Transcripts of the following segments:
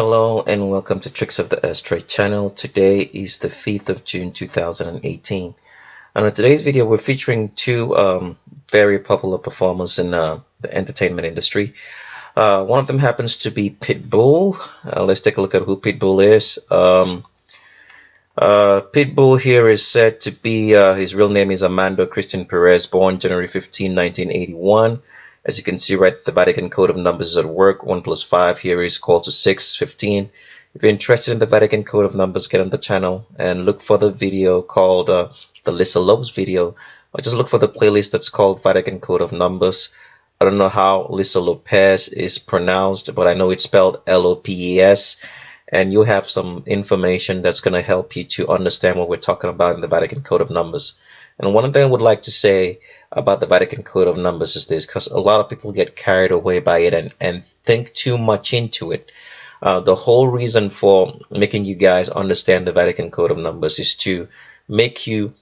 Hello and welcome to Tricks of the Astray channel. Today is the 5th of June 2018, and in today's video we're featuring two very popular performers in the entertainment industry. One of them happens to be Pitbull. Let's take a look at who Pitbull is. Pitbull here is said to be, his real name is Armando Christian Perez, born January 15, 1981. As you can see, right, the Vatican code of numbers is at work. 1 plus 5 here is equal to 6, 15. If you're interested in the Vatican code of numbers, get on the channel and look for the video called the celebs video, or just look for the playlist that's called Vatican code of numbers. I don't know how Lisa Lopez is pronounced, but I know it's spelled Lopes, and you'll have some information that's going to help you to understand what we're talking about in the Vatican code of numbers. And one thing I would like to say about the Vatican code of numbers is this, because a lot of people get carried away by it and think too much into it. The whole reason for making you guys understand the Vatican code of numbers is to make you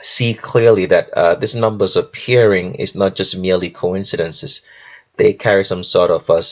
see clearly that these numbers appearing is not just merely coincidences. They carry some sort of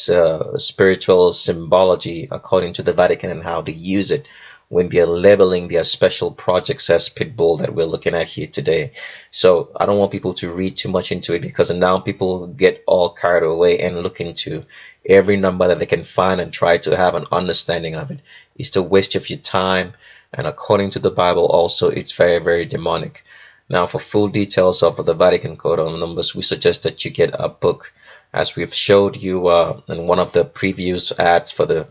spiritual symbology according to the Vatican and how they use it when they're labeling their special projects as Pitbull that we're looking at here today. So I don't want people to read too much into it, because now people get all carried away and look into every number that they can find and try to have an understanding of it. It's a waste of your time, and according to the Bible also, it's very, very demonic. Now, for full details of the Vatican code of numbers, we suggest that you get a book. As we've showed you in one of the previous ads for the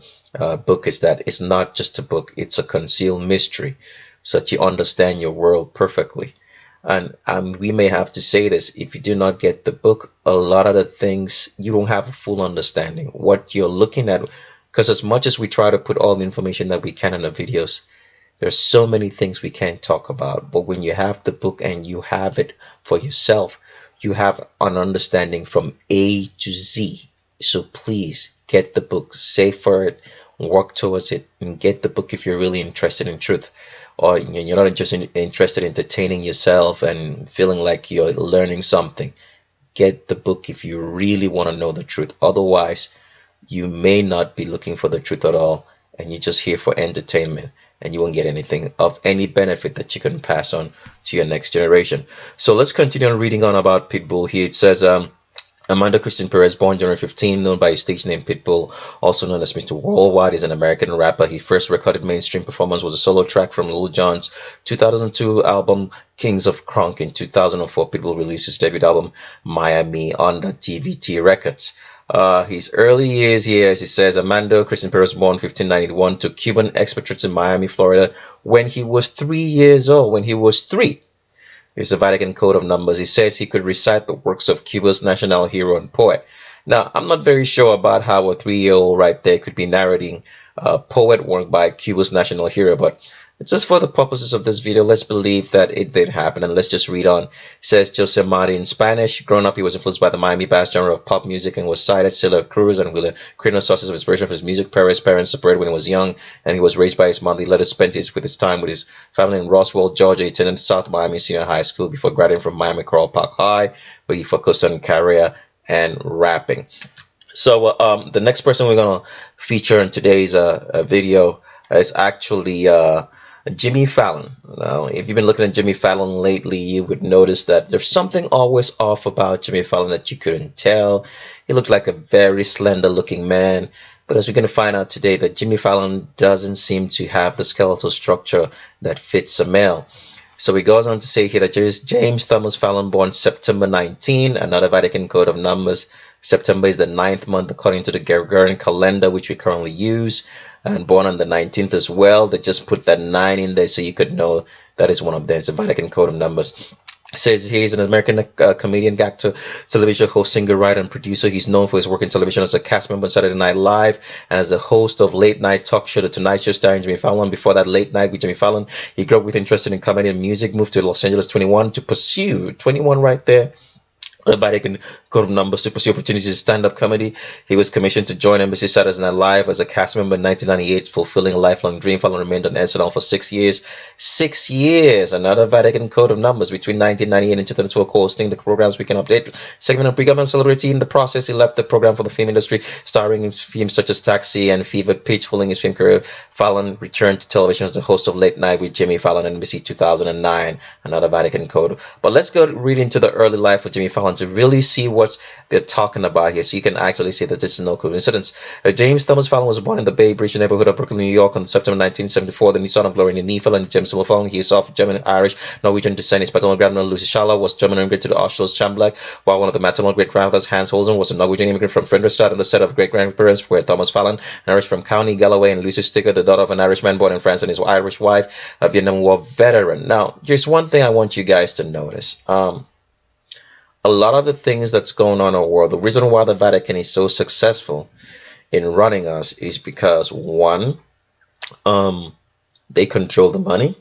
book, is that it's not just a book, it's a concealed mystery, so that you understand your world perfectly. And we may have to say this: if you do not get the book, a lot of the things you don't have a full understanding what you're looking at, because as much as we try to put all the information that we can in the videos, there's so many things we can't talk about. But when you have the book and you have it for yourself, you have an understanding from A to Z. So please get the book, save for it, work towards it, and get the book if you're really interested in truth, or you're not just interested in entertaining yourself and feeling like you're learning something. Get the book if you really want to know the truth. Otherwise, you may not be looking for the truth at all, and you're just here for entertainment, and you won't get anything of any benefit that you can pass on to your next generation. So let's continue on reading on about Pitbull here. It says, Armando Christian Perez, born January 15, known by his stage name Pitbull, also known as Mr. Worldwide, is an American rapper. His first recorded mainstream performance was a solo track from Lil Jon's 2002 album Kings of Crunk. In 2004, Pitbull released his debut album Miami on the TVT Records. His early years here, as he says, Armando Christian Perez, born 1591, took Cuban expatriates in Miami, Florida, when he was 3 years old. When he was 3. Here's the Vatican code of numbers. He says he could recite the works of Cuba's national hero and poet. Now, I'm not very sure about how a 3-year-old right there could be narrating poet work by Cuba's national hero, but just for the purposes of this video, let's believe that it did happen, and let's just read on. It says, Jose Mari in Spanish. Growing up, he was influenced by the Miami bass genre of pop music and was cited Celia Cruz and Willa creating sources of inspiration for his music. Perez's parents separated when he was young, and he was raised by his mother. He later spent his time with his family in Roswell, Georgia. He attended South Miami Senior High School before graduating from Miami Coral Park High, where he focused on career and rapping. So the next person we're going to feature in today's video is actually Jimmy Fallon. Now, if you've been looking at Jimmy Fallon lately, you would notice that there's something always off about Jimmy Fallon that you couldn't tell. He looked like a very slender looking man, but as we're going to find out today, that Jimmy Fallon doesn't seem to have the skeletal structure that fits a male. So he goes on to say here that James Thomas Fallon, born September 19, another Vatican code of numbers. September is the 9th month according to the Gregorian calendar, which we currently use, and born on the 19th as well. They just put that 9 in there so you could know that is one of them. It's a Vatican code of numbers. It says he's an American comedian, actor, television host, singer, writer, and producer. He's known for his work in television as a cast member on Saturday Night Live and as the host of late night talk show The Tonight Show starring Jimmy Fallon. Before that, Late Night with Jimmy Fallon. He grew up with interest in comedy and music, moved to Los Angeles 21 to pursue 21 right there. the Vatican Code of Numbers to pursue opportunities in stand-up comedy. He was commissioned to join Embassy Saturday Night Live as a cast member in 1998, fulfilling a lifelong dream. Fallon remained on SNL for 6 years. 6 years! Another Vatican Code of Numbers between 1998 and 2012, hosting the program's Weekend Update segment of pre-government celebrity. In the process, he left the program for the film industry, starring in films such as Taxi and Fever Pitch. Following his film career, Fallon returned to television as the host of Late Night with Jimmy Fallon on NBC 2009. Another Vatican Code. But let's go read into the early life of Jimmy Fallon to really see what they're talking about here, so you can actually see that this is no coincidence. James Thomas Fallon was born in the Bay Bridge neighborhood of Brooklyn, New York on September 1974. The son of Gloria Neefel and James Fallon. He is of German, Irish, Norwegian descent. His paternal grandmother Lucy Schaller was German immigrant to the Oslos Chamblack, while one of the maternal great-grandfathers, Hans Holzen, was a Norwegian immigrant from Fredrikstad, and the set of great-grandparents were Thomas Fallon, an Irish from County Galway, and Lucy Sticker, the daughter of an Irishman born in France, and his Irish wife, a Vietnam War veteran. Now, here's one thing I want you guys to notice. A lot of the things that's going on in the world, the reason why the Vatican is so successful in running us is because, one, they control the money,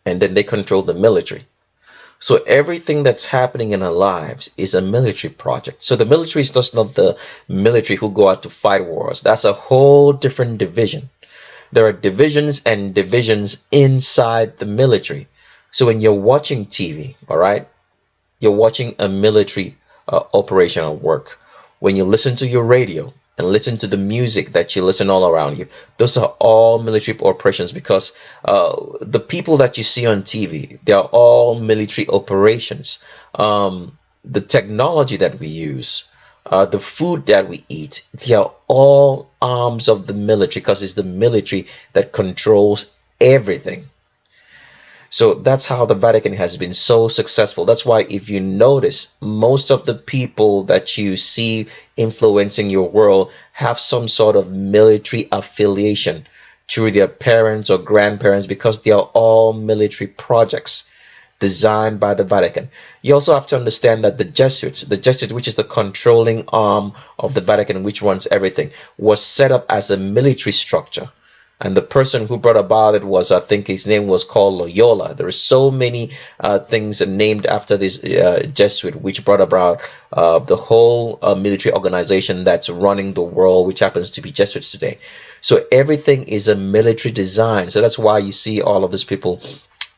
and then they control the military. So everything that's happening in our lives is a military project. So the military is just not the military who go out to fight wars. That's a whole different division. There are divisions and divisions inside the military. So when you're watching TV, all right, you're watching a military operation at work. When you listen to your radio and listen to the music that you listen all around you, those are all military operations, because the people that you see on TV, they are all military operations. The technology that we use, the food that we eat, they are all arms of the military, because it's the military that controls everything. So that's how the Vatican has been so successful. That's why, if you notice, most of the people that you see influencing your world have some sort of military affiliation through their parents or grandparents, because they are all military projects designed by the Vatican. You also have to understand that the Jesuits, which is the controlling arm of the Vatican, which runs everything, was set up as a military structure. And the person who brought about it was, I think his name was called Loyola. There are so many things named after this Jesuit, which brought about the whole military organization that's running the world, which happens to be Jesuits today. So everything is a military design. So that's why you see all of these people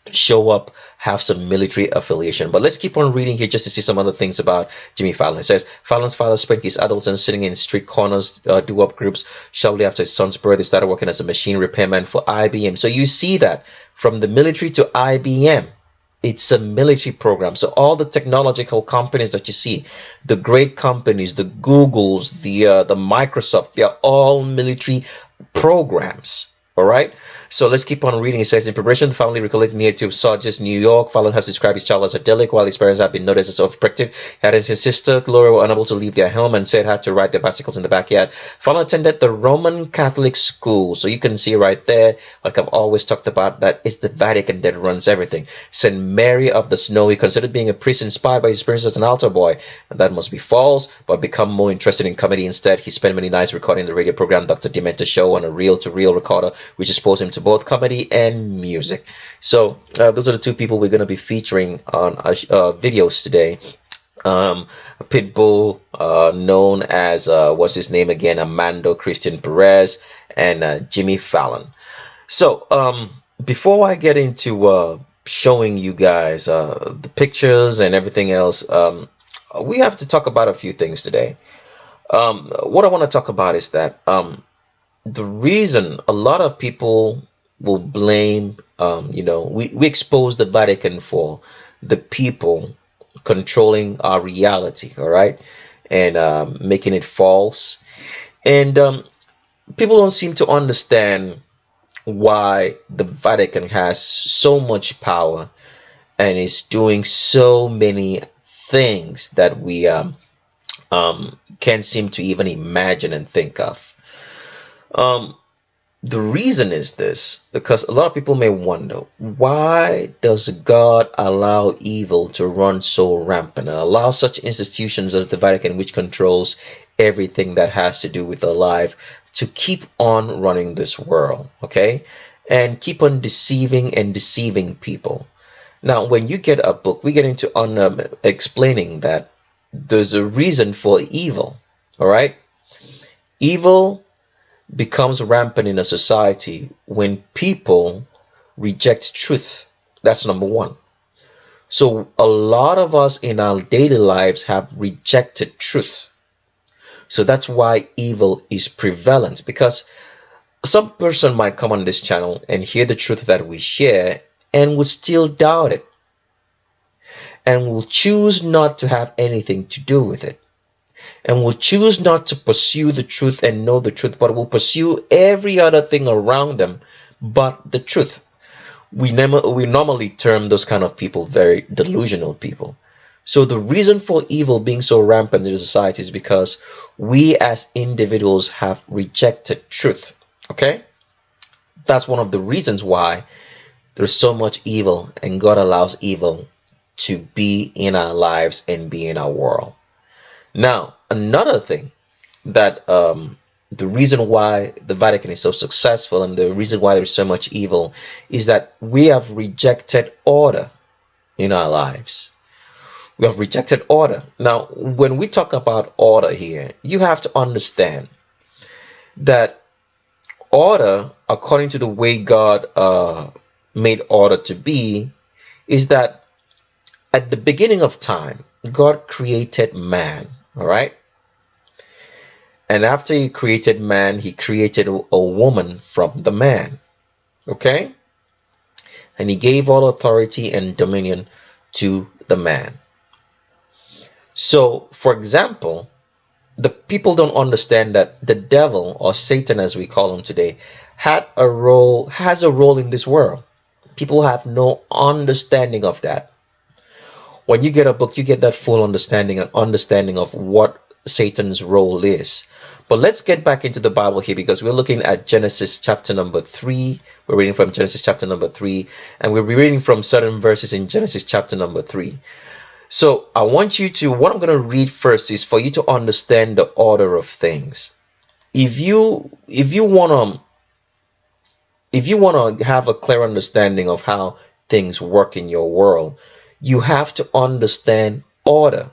show up, have some military affiliation. But let's keep on reading here just to see some other things about Jimmy Fallon. It says, Fallon's father spent his adolescence sitting in street corners, doo-wop groups. Shortly after his son's birth, he started working as a machine repairman for IBM. So you see that from the military to IBM, it's a military program. So all the technological companies that you see, the great companies, the Googles, the Microsoft, they are all military programs. All right, so let's keep on reading. It says, in preparation, the family recollected near to Saugus, New York. Fallon has described his child as idyllic, while his parents have been noticed as overprotective. He had his sister Gloria were unable to leave their home and said had to ride their bicycles in the backyard. Fallon attended the Roman Catholic school. So you can see right there, like I've always talked about, that it's the Vatican that runs everything. St. Mary of the Snow. He considered being a priest inspired by his experience as an altar boy. And that must be false, but become more interested in comedy instead. He spent many nights recording the radio program Dr. Dementor's Show on a reel-to-reel recorder, which exposed him to both comedy and music. So those are the two people we're going to be featuring on videos today. Pitbull, known as what's his name again, Armando Christian Perez, and Jimmy Fallon. So before I get into showing you guys the pictures and everything else, we have to talk about a few things today. What I want to talk about is that the reason a lot of people will blame, we expose the Vatican for the people controlling our reality, all right, and making it false. And people don't seem to understand why the Vatican has so much power and is doing so many things that we can't seem to even imagine and think of. The reason is this, because a lot of people may wonder, why does God allow evil to run so rampant and allow such institutions as the Vatican, which controls everything that has to do with our life, to keep on running this world, okay, and keep on deceiving and deceiving people? Now, when you get a book, we get into on explaining that there's a reason for evil. All right, evil becomes rampant in a society when people reject truth. That's number one. So a lot of us in our daily lives have rejected truth. So that's why evil is prevalent, because some person might come on this channel and hear the truth that we share and would still doubt it and will choose not to have anything to do with it and will choose not to pursue the truth and know the truth, but will pursue every other thing around them but the truth. We normally term those kind of people very delusional people. So the reason for evil being so rampant in the society is because we as individuals have rejected truth. Okay? That's one of the reasons why there's so much evil, and God allows evil to be in our lives and be in our world. Now, another thing that the reason why the Vatican is so successful and the reason why there's so much evil is that we have rejected order in our lives. We have rejected order. Now, when we talk about order here, you have to understand that order, according to the way God made order to be, is that at the beginning of time, God created man, all right? And after he created man, he created a woman from the man, okay? And he gave all authority and dominion to the man. So, for example, the people don't understand that the devil, or Satan as we call him today, has a role in this world. People have no understanding of that. When you get a book, you get that full understanding of what Satan's role is. But let's get back into the Bible here, because we're looking at Genesis chapter number 3. We're reading from Genesis chapter number 3, and we'll be reading from certain verses in Genesis chapter number 3. So I want you to, what I'm going to read first is for you to understand the order of things. If you want to have a clear understanding of how things work in your world, you have to understand order.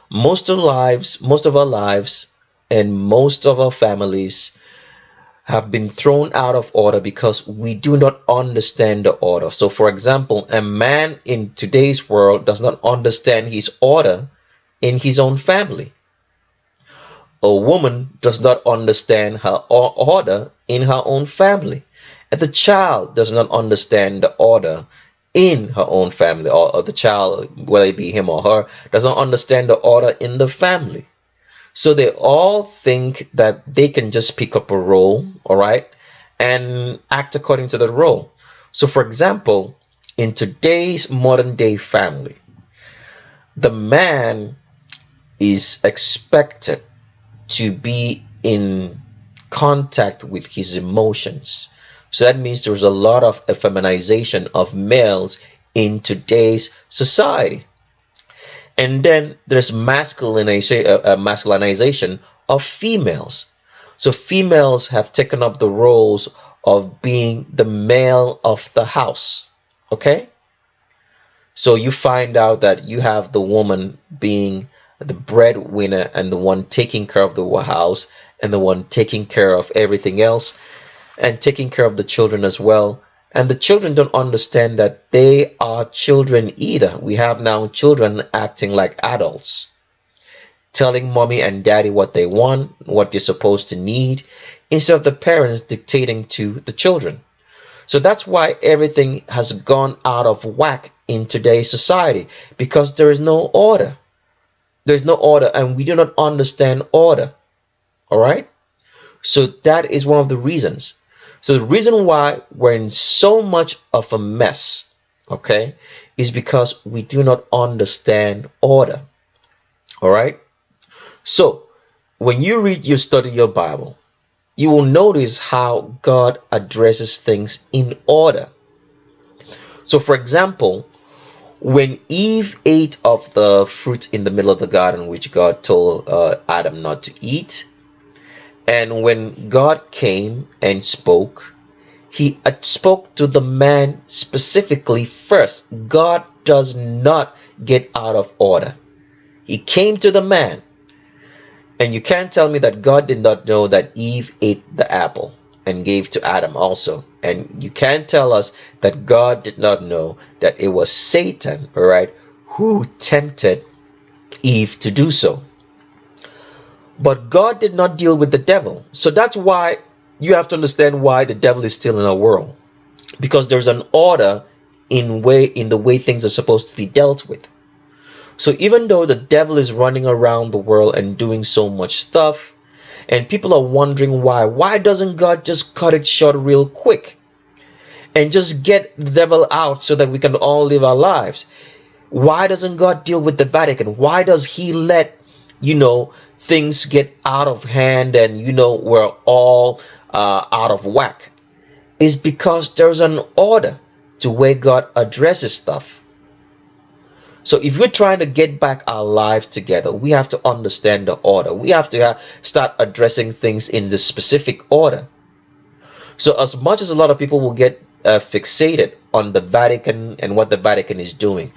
Most of our lives and most of our families have been thrown out of order because we do not understand the order. So for example, a man in today's world does not understand his order in his own family. A woman does not understand her order in her own family. And the child does not understand the order in her own family, or the child, whether it be him or her, does not understand the order in the family. So they all think that they can just pick up a role, all right, and act according to the role. So for example, in today's modern day family, the man is expected to be in contact with his emotions. So that means there's a lot of effeminization of males in today's society. And then there's masculinization of females. So females have taken up the roles of being the male of the house. Okay? So you find out that you have the woman being the breadwinner and the one taking care of the house and the one taking care of everything else and taking care of the children as well. And the children don't understand that they are children either. We have now children acting like adults, telling mommy and daddy what they want, what they're supposed to need, instead of the parents dictating to the children. So that's why everything has gone out of whack in today's society, because there is no order. There's no order, and we do not understand order. All right? So that is one of the reasons. So the reason why we're in so much of a mess, okay, is because we do not understand order. All right? So when you study your Bible, you will notice how God addresses things in order. So for example, when Eve ate of the fruit in the middle of the garden, which God told Adam not to eat, and when God came and spoke, He spoke to the man specifically first. God does not get out of order. He came to the man. And you can't tell me that God did not know that Eve ate the apple and gave to Adam also. And you can't tell us that God did not know that it was Satan, all right, who tempted Eve to do so. But God did not deal with the devil. So that's why you have to understand why the devil is still in our world. Because there's an order in the way things are supposed to be dealt with. So even though the devil is running around the world and doing so much stuff, and people are wondering why doesn't God just cut it short real quick and just get the devil out so that we can all live our lives? Why doesn't God deal with the Vatican? Why does he let, things get out of hand and, we're all out of whack? Is because there's an order to where God addresses stuff. So if we're trying to get back our lives together, we have to understand the order. We have to start addressing things in the specific order. So as much as a lot of people will get fixated on the Vatican and what the Vatican is doing,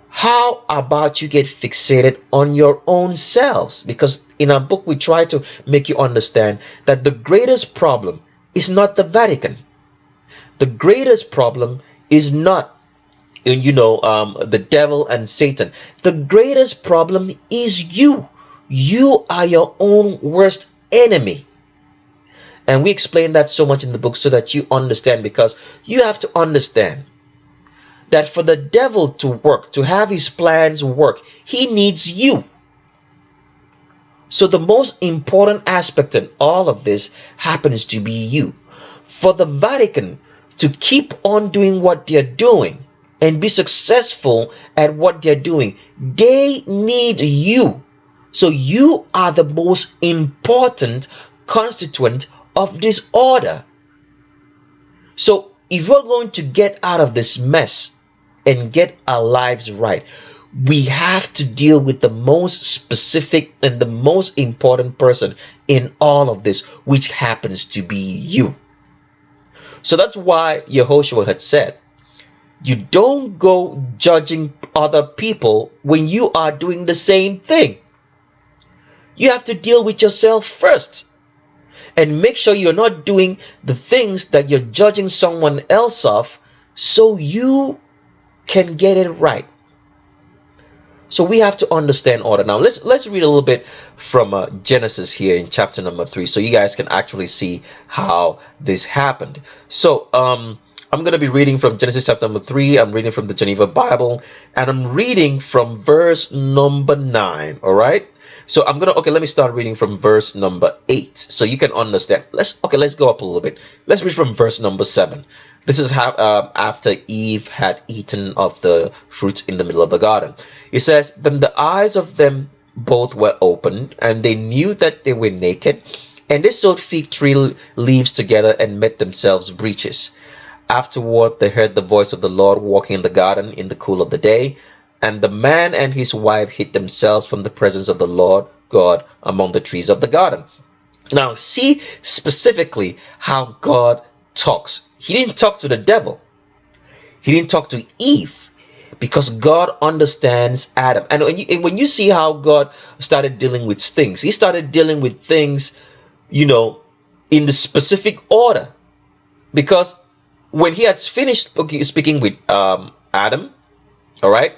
how about you get fixated on your own selves? Because in our book, we try to make you understand that the greatest problem is not the Vatican. The greatest problem is not the devil and Satan. The greatest problem is you. You are your own worst enemy. And we explain that so much in the book so that you understand, because you have to understand that for the devil to work, to have his plans work, he needs you. So the most important aspect in all of this happens to be you. For the Vatican to keep on doing what they're doing and be successful at what they're doing, they need you. So you are the most important constituent of this order. So if we're going to get out of this mess and get our lives right, we have to deal with the most specific and the most important person in all of this, which happens to be you. So that's why Yehoshua had said, you don't go judging other people when you are doing the same thing. You have to deal with yourself first and make sure you're not doing the things that you're judging someone else of, so you can get it right. So we have to understand order. Now let's read a little bit from Genesis here in chapter number 3, so you guys can actually see how this happened. So I'm going to be reading from Genesis chapter number 3. I'm reading from the Geneva Bible, and I'm reading from verse number 9. All right. So let me start reading from verse number 8 so you can understand. Let's go up a little bit. Let's read from verse number 7. This is how after Eve had eaten of the fruit in the middle of the garden. It says, then the eyes of them both were opened, and they knew that they were naked, and they sewed fig tree leaves together and made themselves breeches. Afterward they heard the voice of the Lord walking in the garden in the cool of the day, and the man and his wife hid themselves from the presence of the Lord God among the trees of the garden. Now see specifically how God talks. He didn't talk to the devil. He didn't talk to Eve, because God understands Adam. And when you see how God started dealing with things, he started dealing with things, in the specific order. Because when he had finished speaking with Adam, all right,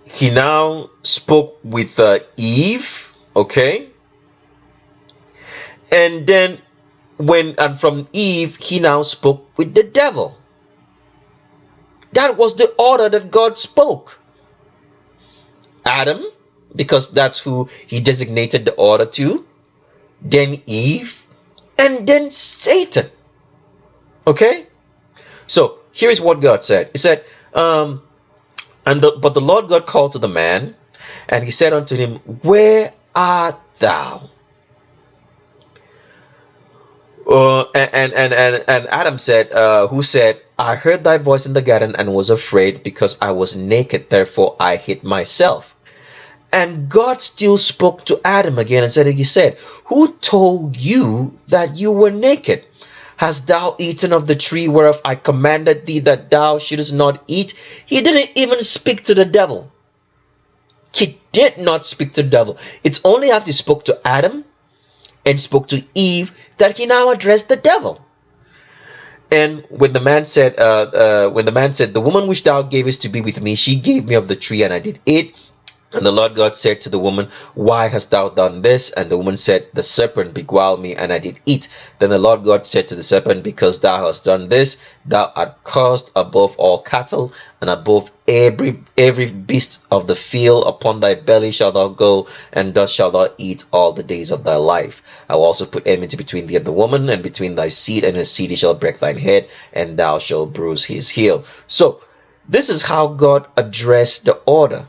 he now spoke with Eve, okay, and then from Eve he now spoke with the devil. That was the order that God spoke. Adam, because that's who he designated the order to, then Eve, and then Satan. Okay? So here is what God said. He said, but the Lord God called to the man, and he said unto him, where art thou? And Adam said, who said, I heard thy voice in the garden and was afraid, because I was naked, therefore I hid myself. And God still spoke to Adam again and said, he said, who told you that you were naked? Hast thou eaten of the tree whereof I commanded thee that thou shouldest not eat? He didn't even speak to the devil. He did not speak to the devil. It's only after he spoke to Adam and spoke to Eve that he now addressed the devil. And when the man said, the woman which thou gavest to be with me, she gave me of the tree, and I did eat. And the Lord God said to the woman, why hast thou done this? And the woman said, the serpent beguiled me, and I did eat. Then the Lord God said to the serpent, because thou hast done this, thou art cursed above all cattle, and above every beast of the field. Upon thy belly shalt thou go, and thus shalt thou eat all the days of thy life. I will also put enmity between thee and the woman, and between thy seed and his seed. He shall break thine head, and thou shalt bruise his heel. So this is how God addressed the order,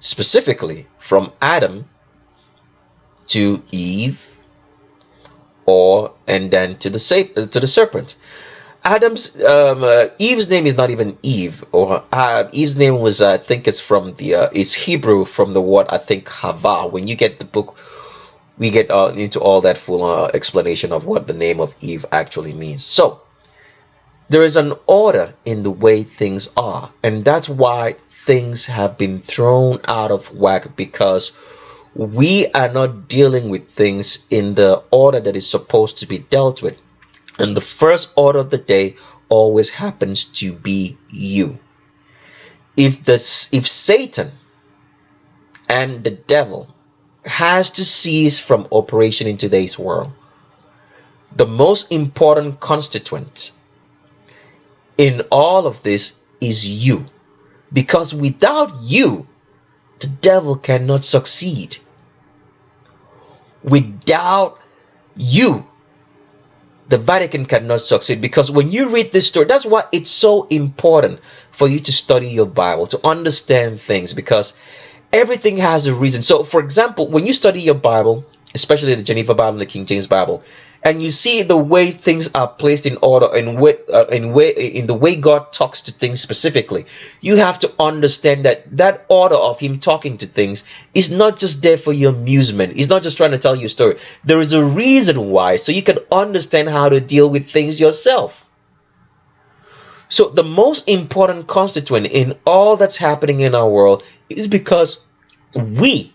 specifically from Adam to Eve, and then to the serpent. Eve's name is not even Eve, or Eve's name was, I think it's from it's Hebrew, from the word, I think, Hava. When you get the book, we get into all that full explanation of what the name of Eve actually means. So there is an order in the way things are, and that's why things have been thrown out of whack, because we are not dealing with things in the order that is supposed to be dealt with. And the first order of the day always happens to be you. If Satan and the devil has to cease from operation in today's world, the most important constituent in all of this is you. Because without you, the devil cannot succeed. Without you, the Vatican cannot succeed. Because when you read this story, that's why it's so important for you to study your Bible, to understand things, because everything has a reason. So, for example, when you study your Bible, especially the Geneva Bible and the King James Bible, and you see the way things are placed in order, in the way God talks to things specifically, you have to understand that order of him talking to things is not just there for your amusement. He's not just trying to tell you a story. There is a reason why, so you can understand how to deal with things yourself. So the most important constituent in all that's happening in our world is because we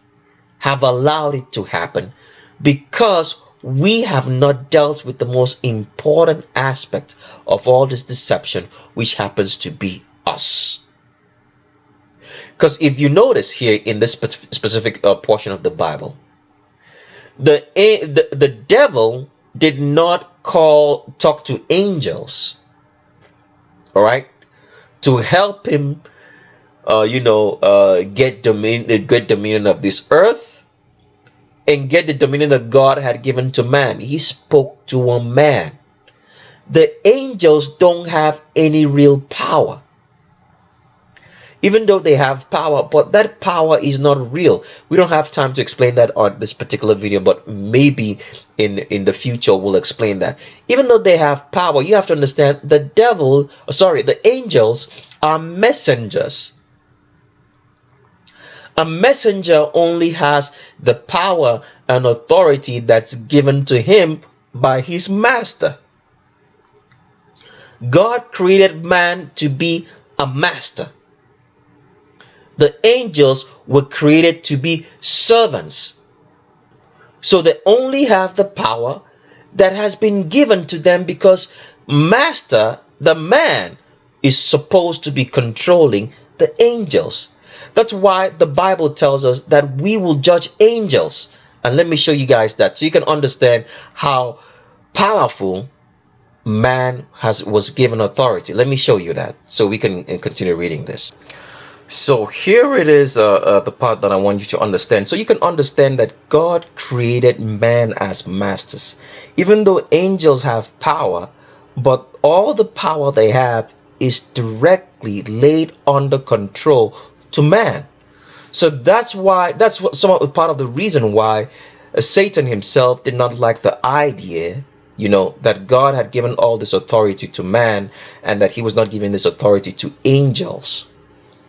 have allowed it to happen, because we have not dealt with the most important aspect of all this deception, which happens to be us. Because if you notice here in this specific portion of the Bible, the devil did not talk to angels, all right, to help him get dominion of this earth and get the dominion that God had given to man. He spoke to a man. The angels don't have any real power, even though they have power, but that power is not real. We don't have time to explain that on this particular video, but maybe in the future we'll explain that. Even though they have power, you have to understand the angels are messengers. A messenger only has the power and authority that's given to him by his master. God created man to be a master. The angels were created to be servants. So they only have the power that has been given to them, because master, the man, is supposed to be controlling the angels. That's why the Bible tells us that we will judge angels. And let me show you guys that, so you can understand how powerful man was given authority. Let me show you that so we can continue reading this. So here it is, the part that I want you to understand, so you can understand that God created man as masters. Even though angels have power, but all the power they have is directly laid under control to man. So that's part of the reason why Satan himself did not like the idea, that God had given all this authority to man, and that he was not giving this authority to angels.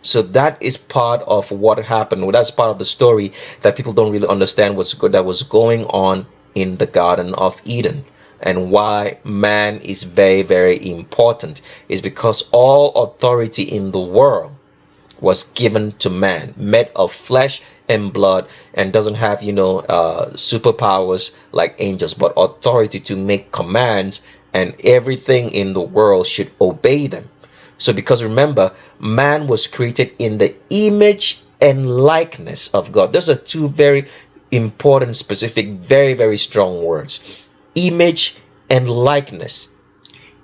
So that is part of what happened. Well, that's part of the story that people don't really understand that was going on in the Garden of Eden. and why man is very, very important is because all authority in the world was given to man, made of flesh and blood, and doesn't have, superpowers like angels, but authority to make commands, and everything in the world should obey them. So, because remember, man was created in the image and likeness of God. Those are two very important, specific, very, very strong words: image and likeness.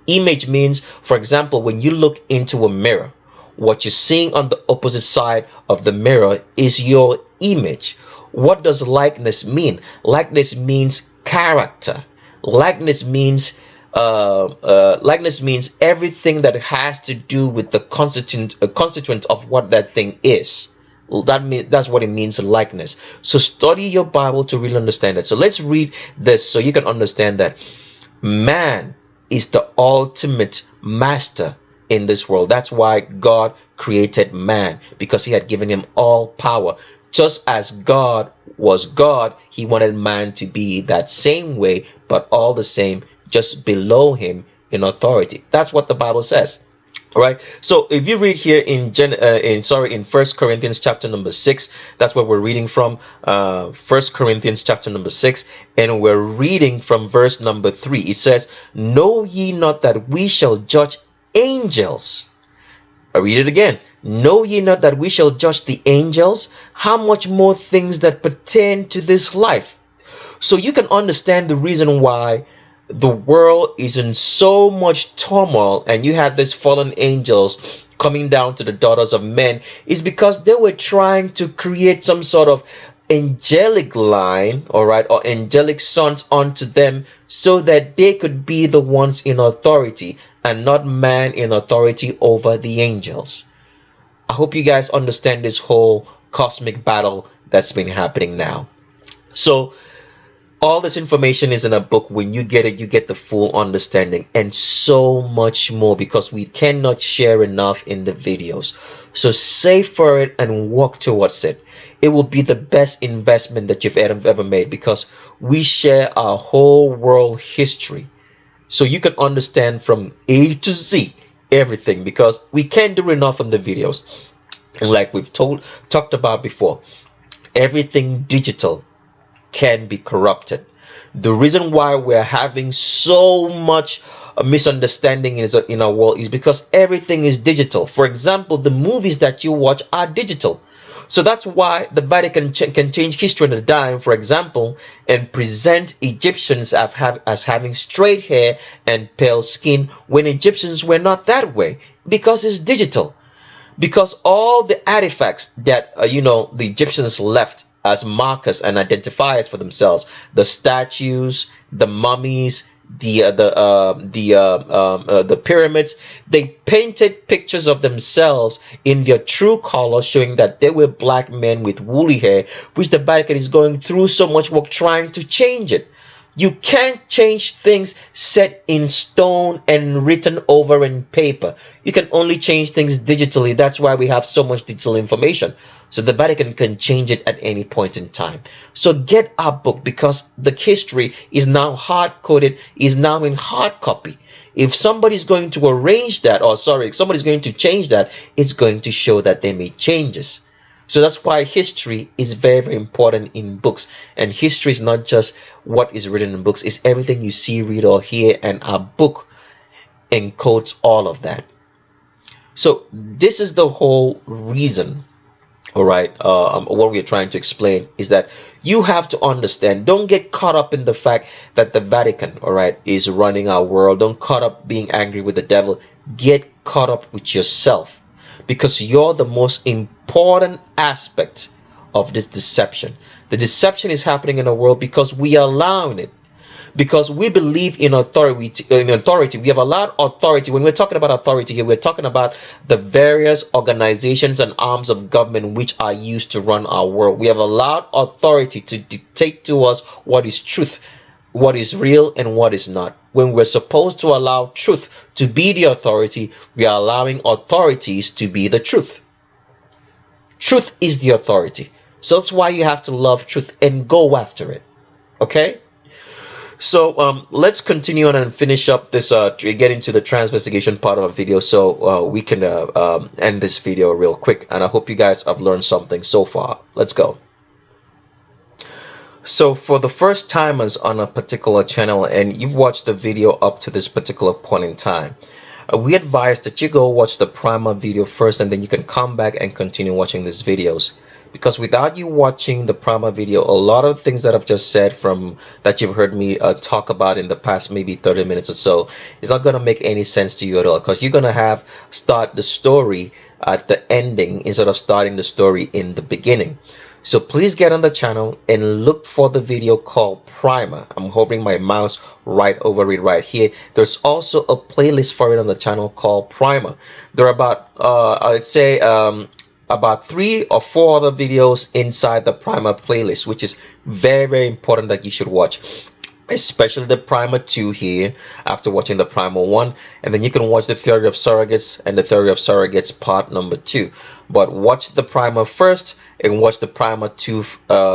Image means, for example, when you look into a mirror, what you're seeing on the opposite side of the mirror is your image. What does likeness mean? Likeness means character. Likeness means everything that has to do with the constituent of what that thing is. That's what it means, likeness. So study your Bible to really understand it. So let's read this so you can understand that man is the ultimate master in this world. That's why God created man, because he had given him all power. Just as God was God, he wanted man to be that same way, but all the same, just below him in authority. That's what the Bible says. All right. So if you read here in First Corinthians chapter number 6, that's what we're reading from. First Corinthians chapter number 6, and we're reading from verse number 3. It says, "Know ye not that we shall judge angels?" I read it again. "Know ye not that we shall judge the angels? How much more things that pertain to this life?" So you can understand the reason why the world is in so much turmoil, and you had these fallen angels coming down to the daughters of men, is because they were trying to create some sort of angelic line, all right, or angelic sons unto them, so that they could be the ones in authority and not man in authority over the angels. I hope you guys understand this whole cosmic battle that's been happening now. So all this information is in a book. When you get it, you get the full understanding and so much more, because we cannot share enough in the videos. So save for it and work towards it. It will be the best investment that you've ever made, because we share our whole world history. So you can understand from A to Z everything, because we can't do enough in the videos. And like we've talked about before, everything digital can be corrupted. The reason why we're having so much misunderstanding in our world is because everything is digital. For example, the movies that you watch are digital. So that's why the Vatican can change history on a dime, for example, and present Egyptians as having straight hair and pale skin, when Egyptians were not that way, because it's digital. Because all the artifacts that the Egyptians left as markers and identifiers for themselves, the statues, the mummies, the pyramids, they painted pictures of themselves in their true color, showing that they were black men with woolly hair, which the Vatican is going through so much work trying to change it. You can't change things set in stone and written over in paper. You can only change things digitally. That's why we have so much digital information. So the Vatican can change it at any point in time. So get our book, because the history is now hard-coded, is now in hard copy. If somebody's going to arrange that, or sorry, if somebody's going to change that, it's going to show that they made changes. So that's why history is very, very important in books. And history is not just what is written in books, it's everything you see, read, or hear, and our book encodes all of that. So this is the whole reason, all right, what we're trying to explain is that you have to understand. Don't get caught up in the fact that the Vatican, all right, is running our world. Don't caught up being angry with the devil. Get caught up with yourself, because you're the most important aspect of this deception. The deception is happening in the world because we are allowing it. Because we believe in authority. We have allowed authority. When we're talking about authority here, we're talking about the various organizations and arms of government which are used to run our world. We have allowed authority to dictate to us what is truth, what is real, and what is not. When we're supposed to allow truth to be the authority, we are allowing authorities to be the truth. Truth is the authority. So that's why you have to love truth and go after it. Okay? So let's continue on and finish up this to get into the transvestigation part of our video, so we can end this video real quick, and I hope you guys have learned something so far. Let's go. So for the first timers on a particular channel and you've watched the video up to this particular point in time, we advise that you go watch the primer video first, and then you can come back and continue watching these videos, because without you watching the primer video, a lot of things that I've just said from that you've heard me talk about in the past maybe 30 minutes or so is not going to make any sense to you at all, because you're going to have start the story at the ending instead of starting the story in the beginning. So please get on the channel and look for the video called Primer. I'm hovering my mouse right over it right here. There's also a playlist for it on the channel called Primer. There are about I'd say about 3 or 4 other videos inside the Primer playlist, which is very important that you should watch, especially the Primer 2 here after watching the Primer 1, and then you can watch the Theory of Surrogates and the Theory of Surrogates part number 2. But watch the Primer first and watch the Primer 2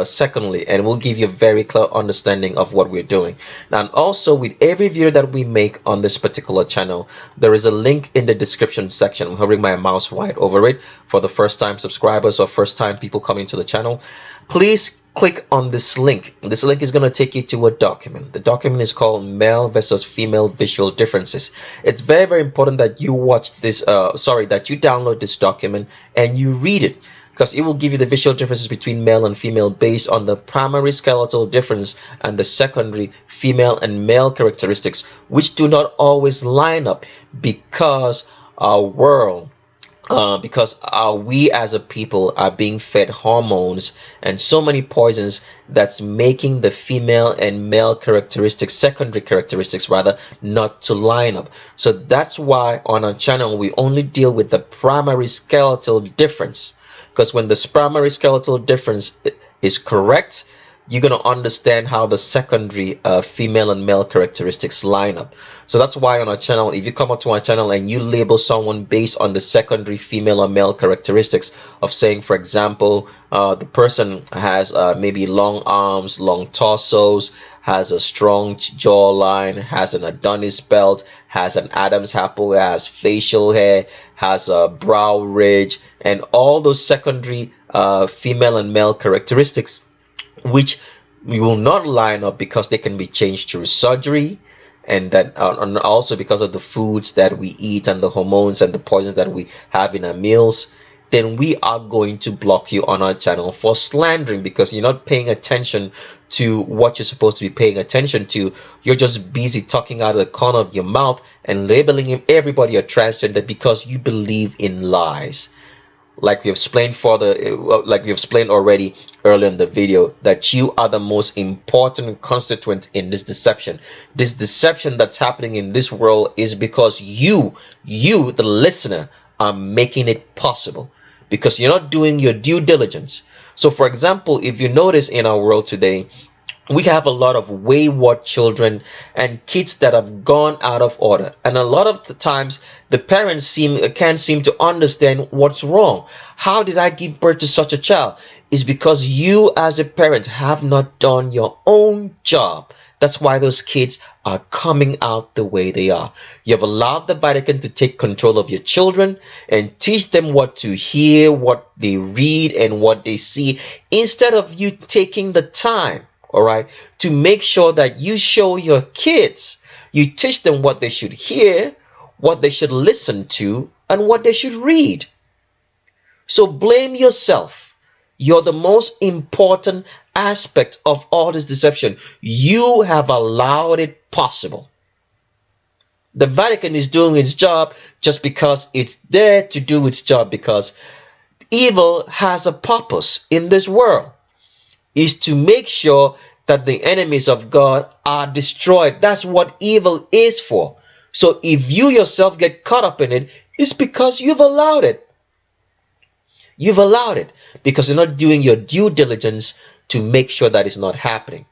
secondly, and we'll give you a very clear understanding of what we're doing. Now, and also with every video that we make on this particular channel, there is a link in the description section. I'm hovering my mouse right over it. For the first time subscribers or first time people coming to the channel, please click on this link. This link is going to take you to a document. The document is called Male versus Female Visual Differences. It's very important that you watch this that you download this document and you read it, because it will give you the visual differences between male and female based on the primary skeletal difference and the secondary female and male characteristics, which do not always line up because our world we as a people are being fed hormones and so many poisons that's making the female and male characteristics, secondary characteristics rather, not to line up. So that's why on our channel we only deal with the primary skeletal difference, because when the primary skeletal difference is correct, you're going to understand how the secondary female and male characteristics line up. So that's why on our channel, if you come up to our channel and you label someone based on the secondary female or male characteristics of saying, for example, the person has maybe long arms, long torsos, has a strong jawline, has an Adonis belt, has an Adam's apple, has facial hair, has a brow ridge, and all those secondary female and male characteristics, which will not line up because they can be changed through surgery, and that and also because of the foods that we eat and the hormones and the poisons that we have in our meals, then we are going to block you on our channel for slandering, because you're not paying attention to what you're supposed to be paying attention to. You're just busy talking out of the corner of your mouth and labeling everybody a transgender because you believe in lies. Like we have explained already earlier in the video, that you are the most important constituent in this deception. This deception that's happening in this world is because you, the listener, are making it possible, because you're not doing your due diligence. So for example, if you notice in our world today, we have a lot of wayward children and kids that have gone out of order, and a lot of the times the parents can't seem to understand what's wrong. How did I give birth to such a child? It's because you as a parent have not done your own job. That's why those kids are coming out the way they are. You have allowed the Vatican to take control of your children and teach them what to hear, what they read, and what they see, instead of you taking the time, all right, to make sure that you show your kids, you teach them what they should hear, what they should listen to, and what they should read. So blame yourself. You're the most important aspect of all this deception. You have allowed it possible. The Vatican is doing its job just because it's there to do its job, because evil has a purpose in this world, is to make sure that the enemies of God are destroyed. That's what evil is for. So if you yourself get caught up in it, it's because you've allowed it. You've allowed it because you're not doing your due diligence to make sure that it's not happening.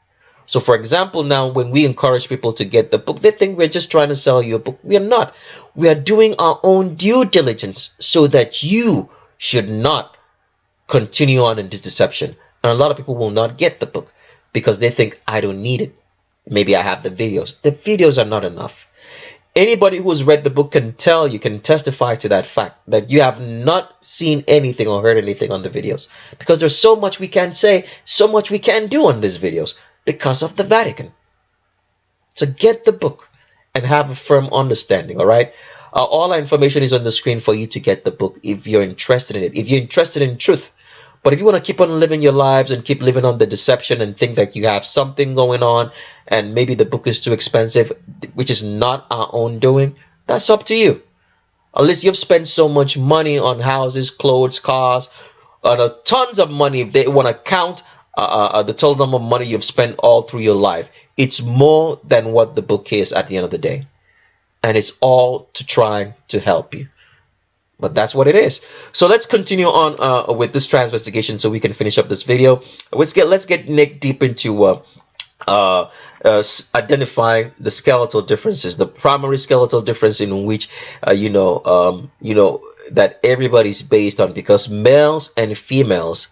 So for example, now when we encourage people to get the book, they think we're just trying to sell you a book. We are not. We are doing our own due diligence so that you should not continue on in this deception. And a lot of people will not get the book because they think, I don't need it. Maybe I have the videos. The videos are not enough. Anybody who's read the book can tell you, can testify to that fact, that you have not seen anything or heard anything on the videos, because there's so much we can say, so much we can do on these videos because of the Vatican. So get the book and have a firm understanding. All right, all our information is on the screen for you to get the book if you're interested in it, if you're interested in truth. But if you want to keep on living your lives and keep living on the deception and think that you have something going on and maybe the book is too expensive, which is not our own doing, that's up to you. Unless you've spent so much money on houses, clothes, cars, tons of money, if they want to count the total number of money you've spent all through your life, it's more than what the book is at the end of the day. And it's all to try to help you. But that's what it is. So let's continue on with this transvestigation so we can finish up this video. Let's get Nick deep into identifying the skeletal differences, the primary skeletal difference in which that everybody's based on, because males and females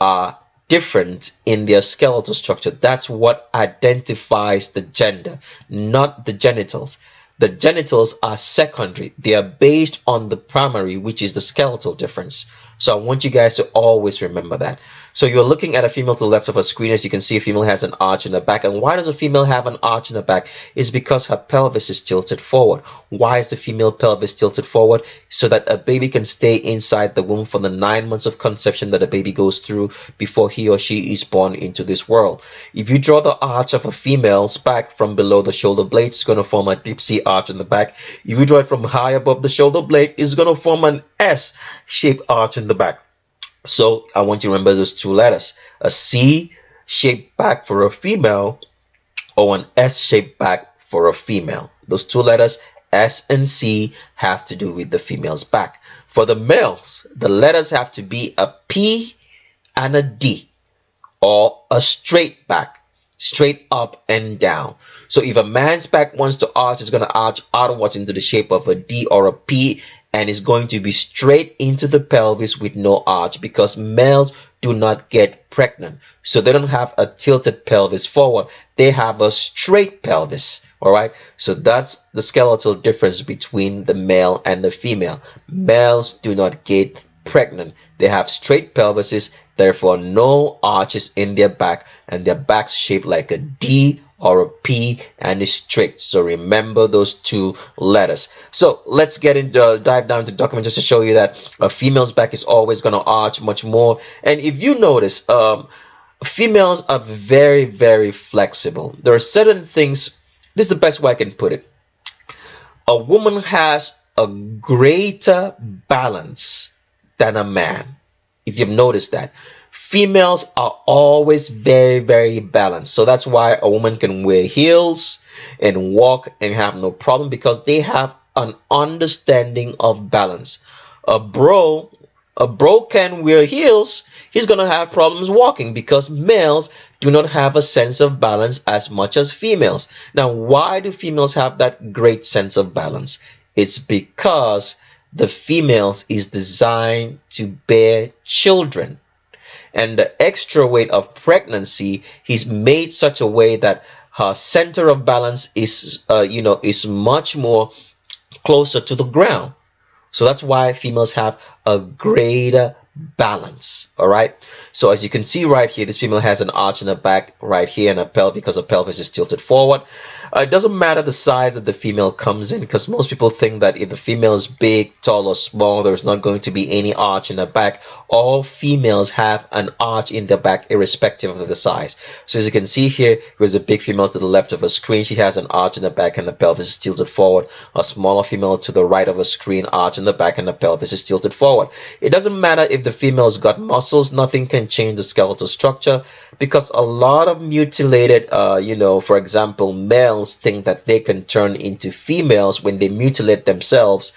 are different in their skeletal structure. That's what identifies the gender, not the genitals. The genitals are secondary. They are based on the primary, which is the skeletal difference. So I want you guys to always remember that. So you're looking at a female to the left of her screen. As you can see, a female has an arch in the back. And why does a female have an arch in the back? It's because her pelvis is tilted forward. Why is the female pelvis tilted forward? So that a baby can stay inside the womb for the 9 months of conception that a baby goes through before he or she is born into this world. If you draw the arch of a female's back from below the shoulder blade, it's going to form a deep C arch in the back. If you draw it from high above the shoulder blade, it's going to form an S-shaped arch in the back. So I want you to remember those two letters: a C-shaped back for a female or an S-shaped back for a female. Those two letters, S and C, have to do with the female's back. For the males, the letters have to be a P and a D, or a straight back, straight up and down. So if a man's back wants to arch, it's going to arch outwards into the shape of a D or a P, and is going to be straight into the pelvis with no arch, because males do not get pregnant. So they don't have a tilted pelvis forward. They have a straight pelvis. All right. So that's the skeletal difference between the male and the female. Males do not get pregnant. They have straight pelvises, therefore no arches in their back, and their backs shaped like a D or a P and is straight. So remember those two letters. So let's get into dive down into the document just to show you that a female's back is always going to arch much more. And if you notice, females are very, very flexible. There are certain things. This is the best way I can put it. A woman has a greater balance than a man. If you've noticed that, females are always very, very balanced. So that's why a woman can wear heels and walk and have no problem, because they have an understanding of balance. A bro can wear heels. He's gonna have problems walking, because males do not have a sense of balance as much as females. Now, why do females have that great sense of balance? It's because the females is designed to bear children, and the extra weight of pregnancy is made such a way that her center of balance is is much more closer to the ground. So that's why females have a greater balance. All right, so as you can see right here, this female has an arch in her back right here, and a pelvis, because her pelvis is tilted forward. It doesn't matter the size that the female comes in, because most people think that if the female is big, tall, or small, there's not going to be any arch in her back. All females have an arch in their back, irrespective of the size. So as you can see here, here's a big female to the left of her screen. She has an arch in the back, and the pelvis is tilted forward. A smaller female to the right of her screen, arch in the back, and the pelvis is tilted forward. It doesn't matter if the female's got muscles. Nothing can change the skeletal structure, because a lot of mutilated, for example, males think that they can turn into females when they mutilate themselves,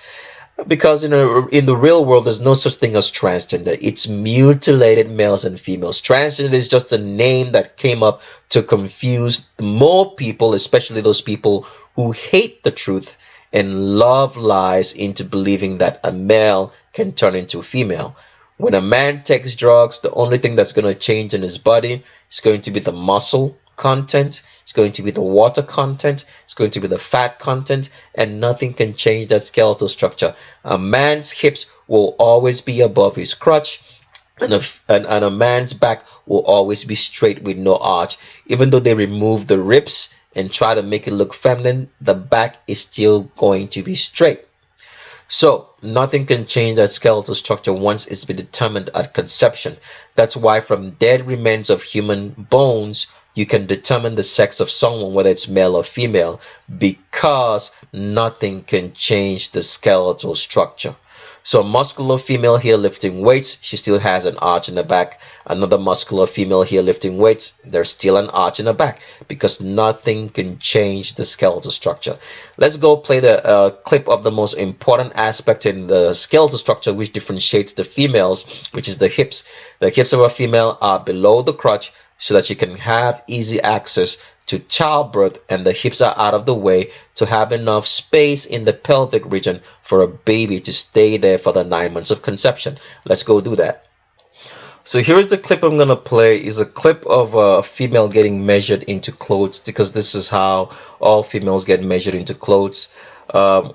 because in the real world there's no such thing as transgender. It's mutilated males and females. Transgender is just a name that came up to confuse more people, especially those people who hate the truth and love lies, into believing that a male can turn into a female. When a man takes drugs, the only thing that's going to change in his body is going to be the muscle content, it's going to be the water content, it's going to be the fat content, and nothing can change that skeletal structure. A man's hips will always be above his crotch, and a man's back will always be straight with no arch. Even though they remove the ribs and try to make it look feminine, the back is still going to be straight. So nothing can change that skeletal structure once it's been determined at conception. That's why from dead remains of human bones, you can determine the sex of someone, whether it's male or female, because nothing can change the skeletal structure. So muscular female here lifting weights, she still has an arch in the back. Another muscular female here lifting weights, there's still an arch in the back, because nothing can change the skeletal structure. Let's go play the clip of the most important aspect in the skeletal structure, which differentiates the females, which is the hips. The hips of a female are below the crotch, so that she can have easy access to childbirth, and the hips are out of the way to have enough space in the pelvic region for a baby to stay there for the 9 months of conception. Let's go do that. So here's the clip I'm gonna play. Is a clip of a female getting measured into clothes, because this is how all females get measured into clothes.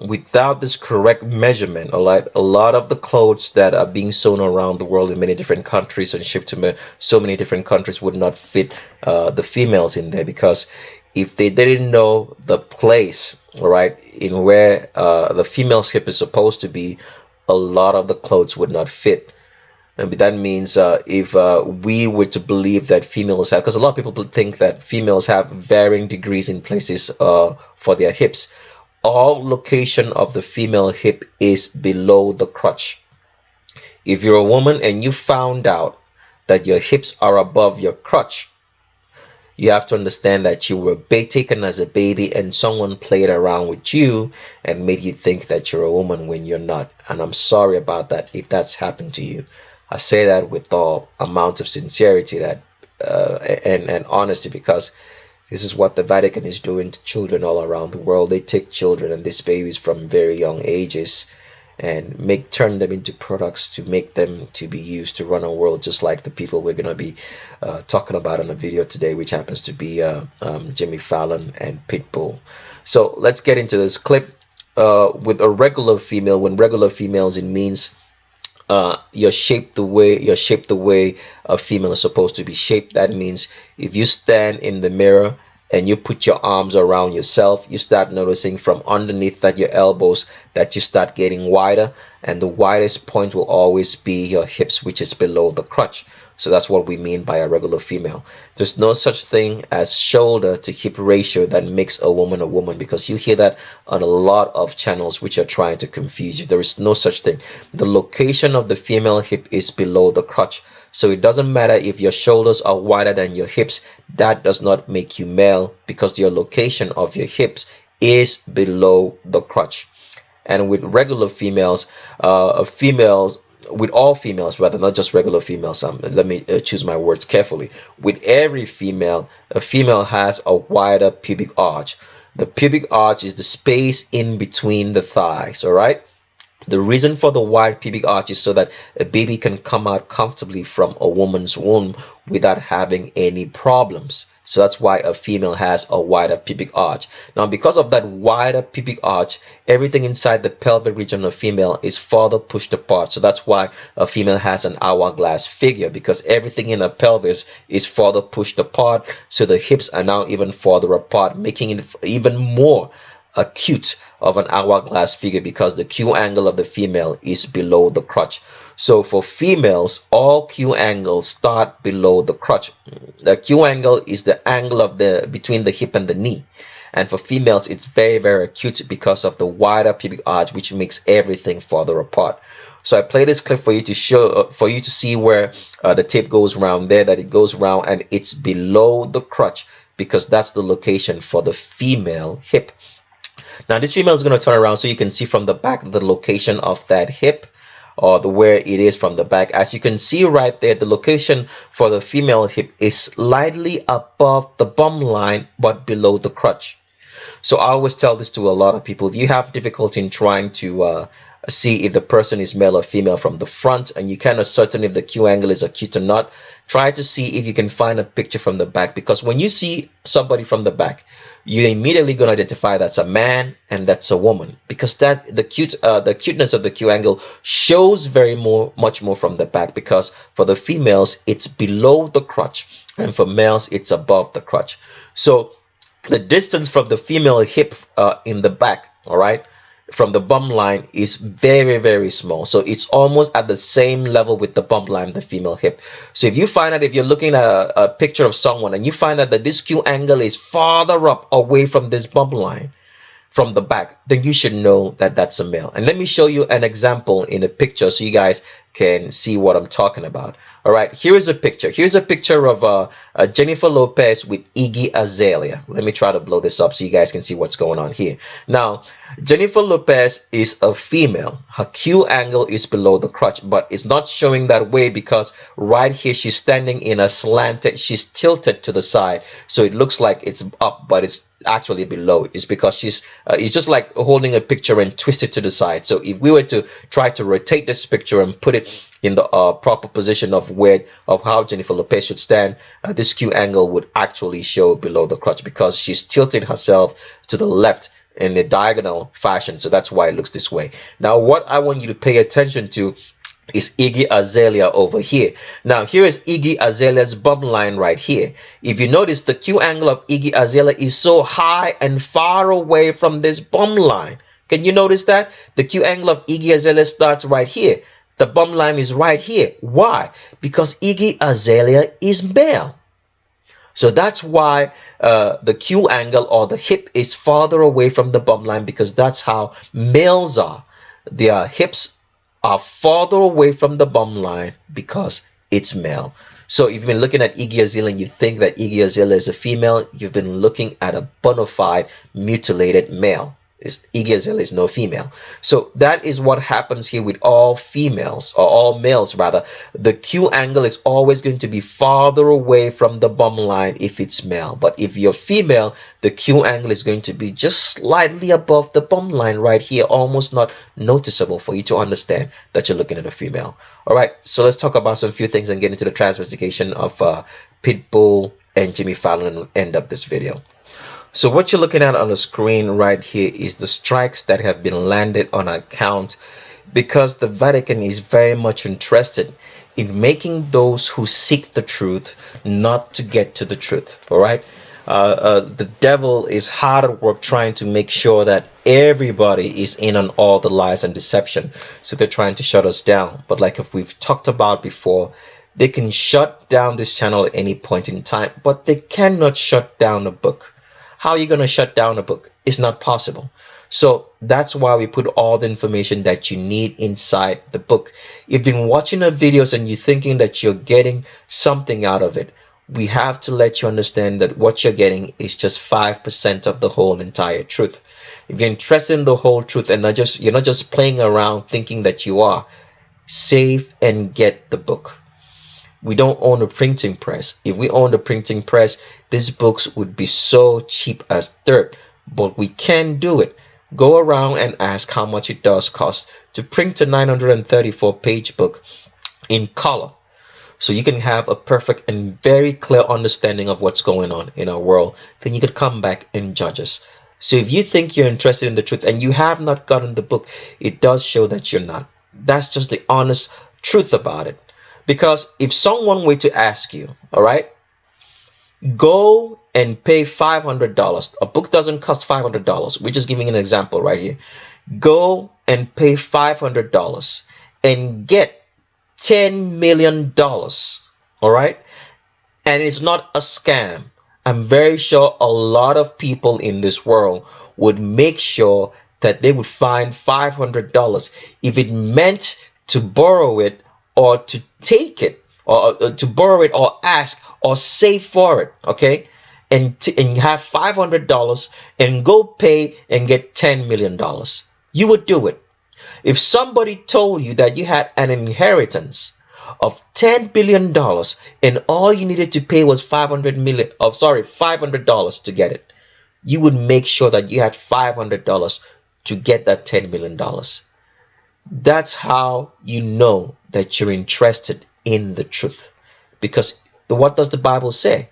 Without this correct measurement, a lot of the clothes that are being sewn around the world in many different countries and shipped to so many different countries would not fit the females in there, because if they didn't know the place, all right, in where the female's hip is supposed to be, a lot of the clothes would not fit. And that means if we were to believe that females have, because a lot of people think that females have varying degrees in places for their hips. All location of the female hip is below the crotch. If you're a woman and you found out that your hips are above your crotch, you have to understand that you were taken as a baby and someone played around with you and made you think that you're a woman when you're not. And I'm sorry about that if that's happened to you. I say that with all amount of sincerity that and honesty, because this is what the Vatican is doing to children all around the world. They take children and these babies from very young ages and turn them into products to make them to be used to run a world, just like the people we're going to be talking about in a video today, which happens to be Jimmy Fallon and Pitbull. So let's get into this clip. With a regular female, when regular females, it means you're shaped the way a female is supposed to be shaped. That means if you stand in the mirror and you put your arms around yourself, you start noticing from underneath that your elbows that you start getting wider, and the widest point will always be your hips, which is below the crotch. So that's what we mean by a regular female. There's no such thing as shoulder to hip ratio that makes a woman, because you hear that on a lot of channels which are trying to confuse you. There is no such thing. The location of the female hip is below the crotch. So it doesn't matter if your shoulders are wider than your hips. That does not make you male, because your location of your hips is below the crotch. And with regular females, with all females, rather, not just regular females, let me choose my words carefully. With every female, a female has a wider pubic arch. The pubic arch is the space in between the thighs, all right? The reason for the wide pubic arch is so that a baby can come out comfortably from a woman's womb without having any problems. So that's why a female has a wider pubic arch. Now, because of that wider pubic arch, everything inside the pelvic region of a female is further pushed apart. So that's why a female has an hourglass figure, because everything in her pelvis is further pushed apart. So the hips are now even further apart, making it even more acute of an hourglass figure, because the Q angle of the female is below the crotch. So for females, all Q angles start below the crotch. The Q angle is the angle of between the hip and the knee. And for females, it's very, very acute because of the wider pubic arch, which makes everything further apart. So I play this clip for you to show, for you to see where the tape goes around there, that it goes around and it's below the crotch, because that's the location for the female hip. Now this female is going to turn around so you can see from the back the location of that hip, or where it is from the back. As you can see right there, the location for the female hip is slightly above the bum line but below the crotch. So I always tell this to a lot of people: if you have difficulty in trying to see if the person is male or female from the front, and you cannot ascertain if the Q angle is acute or not. Try to see if you can find a picture from the back, because when you see somebody from the back, you're immediately going to identify that's a man and that's a woman, because that the cuteness of the Q angle shows much more from the back, because for the females it's below the crotch and for males it's above the crotch. So the distance from the female hip in the back, all right, from the bum line is very small. So it's almost at the same level with the bum line, the female hip. So if you find out, if you're looking at a picture of someone and you find out that this Q angle is farther up away from this bum line from the back, then you should know that that's a male. And let me show you an example in a picture so you guys can see what I'm talking about. All right, here is a picture. Here's a picture of Jennifer Lopez with Iggy Azalea. Let me try to blow this up so you guys can see what's going on here. Now, Jennifer Lopez is a female. Her Q angle is below the crotch, but it's not showing that way because right here she's standing in a slanted, she's tilted to the side, so it looks like it's up, but it's actually below. It's because she's it's just like holding a picture and twist it to the side. So if we were to try to rotate this picture and put it in the proper position of how Jennifer Lopez should stand, this Q angle would actually show below the crotch because she's tilted herself to the left in a diagonal fashion. So that's why it looks this way. Now what I want you to pay attention to is Iggy Azalea over here. Now here is Iggy Azalea's bum line right here. If you notice, the Q angle of Iggy Azalea is so high and far away from this bum line. Can you notice that? The Q angle of Iggy Azalea starts right here. The bum line is right here. Why? Because Iggy Azalea is male. So that's why the Q angle or the hip is farther away from the bum line, because that's how males are. Their hips are farther away from the bum line because it's male. So if you've been looking at Iggy Azalea and you think that Iggy Azalea is a female, you've been looking at a bona fide mutilated male. Iggy Azalea is no female. So that is what happens here with all females, or all males rather. The Q angle is always going to be farther away from the bum line if it's male. But if you're female, the Q angle is going to be just slightly above the bum line right here, almost not noticeable for you to understand that you're looking at a female. All right, so let's talk about some few things and get into the transvestigation of Pitbull and Jimmy Fallon and end up this video. So what you're looking at on the screen right here is the strikes that have been landed on our account, because the Vatican is very much interested in making those who seek the truth not to get to the truth. All right, the devil is hard at work trying to make sure that everybody is in on all the lies and deception. So they're trying to shut us down. But like if we've talked about before, they can shut down this channel at any point in time, but they cannot shut down a book. How are you going to shut down a book? It's not possible. So that's why we put all the information that you need inside the book. You've been watching our videos and you're thinking that you're getting something out of it. We have to let you understand that what you're getting is just 5% of the whole entire truth. If you're interested in the whole truth and you're not just playing around thinking that you are, save and get the book. We don't own a printing press. If we owned a printing press, these books would be so cheap as dirt. But we can do it. Go around and ask how much it does cost to print a 934-page book in color, so you can have a perfect and very clear understanding of what's going on in our world. Then you could come back and judge us. So if you think you're interested in the truth and you have not gotten the book, it does show that you're not. That's just the honest truth about it. Because if someone were to ask you, all right, go and pay $500. A book doesn't cost $500. We're just giving an example right here. Go and pay $500 and get $10 million. All right. And it's not a scam. I'm very sure a lot of people in this world would make sure that they would find $500 if it meant to borrow it, or to take it, or to borrow it, or ask, or save for it, okay? And you have $500 and go pay and get $10 million. You would do it. If somebody told you that you had an inheritance of $10 billion and all you needed to pay was $500 to get it, you would make sure that you had $500 to get that $10 million. That's how you know that you're interested in the truth. Because what does the Bible say?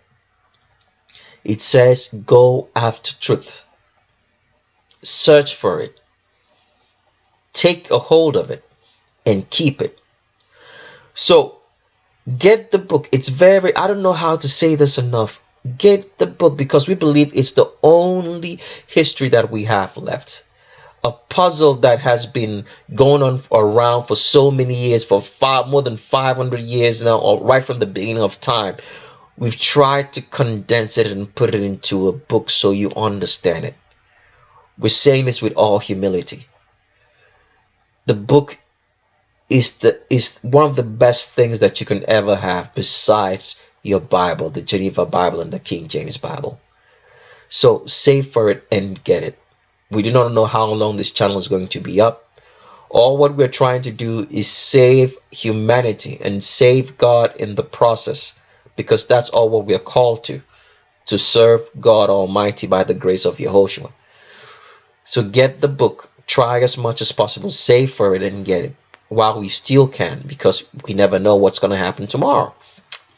It says, go after truth, search for it, take a hold of it, and keep it. So get the book. It's very, I don't know how to say this enough. Get the book, because we believe it's the only history that we have left. A puzzle that has been going on around for so many years, for more than 500 years now, or right from the beginning of time. We've tried to condense it and put it into a book so you understand it. We're saying this with all humility. The book is one of the best things that you can ever have besides your Bible, the Geneva Bible and the King James Bible. So save for it and get it. We do not know how long this channel is going to be up. All what we're trying to do is save humanity and save God in the process, because that's all what we are called to serve God Almighty by the grace of Yehoshua. So get the book, try as much as possible, save for it and get it while we still can, because we never know what's going to happen tomorrow.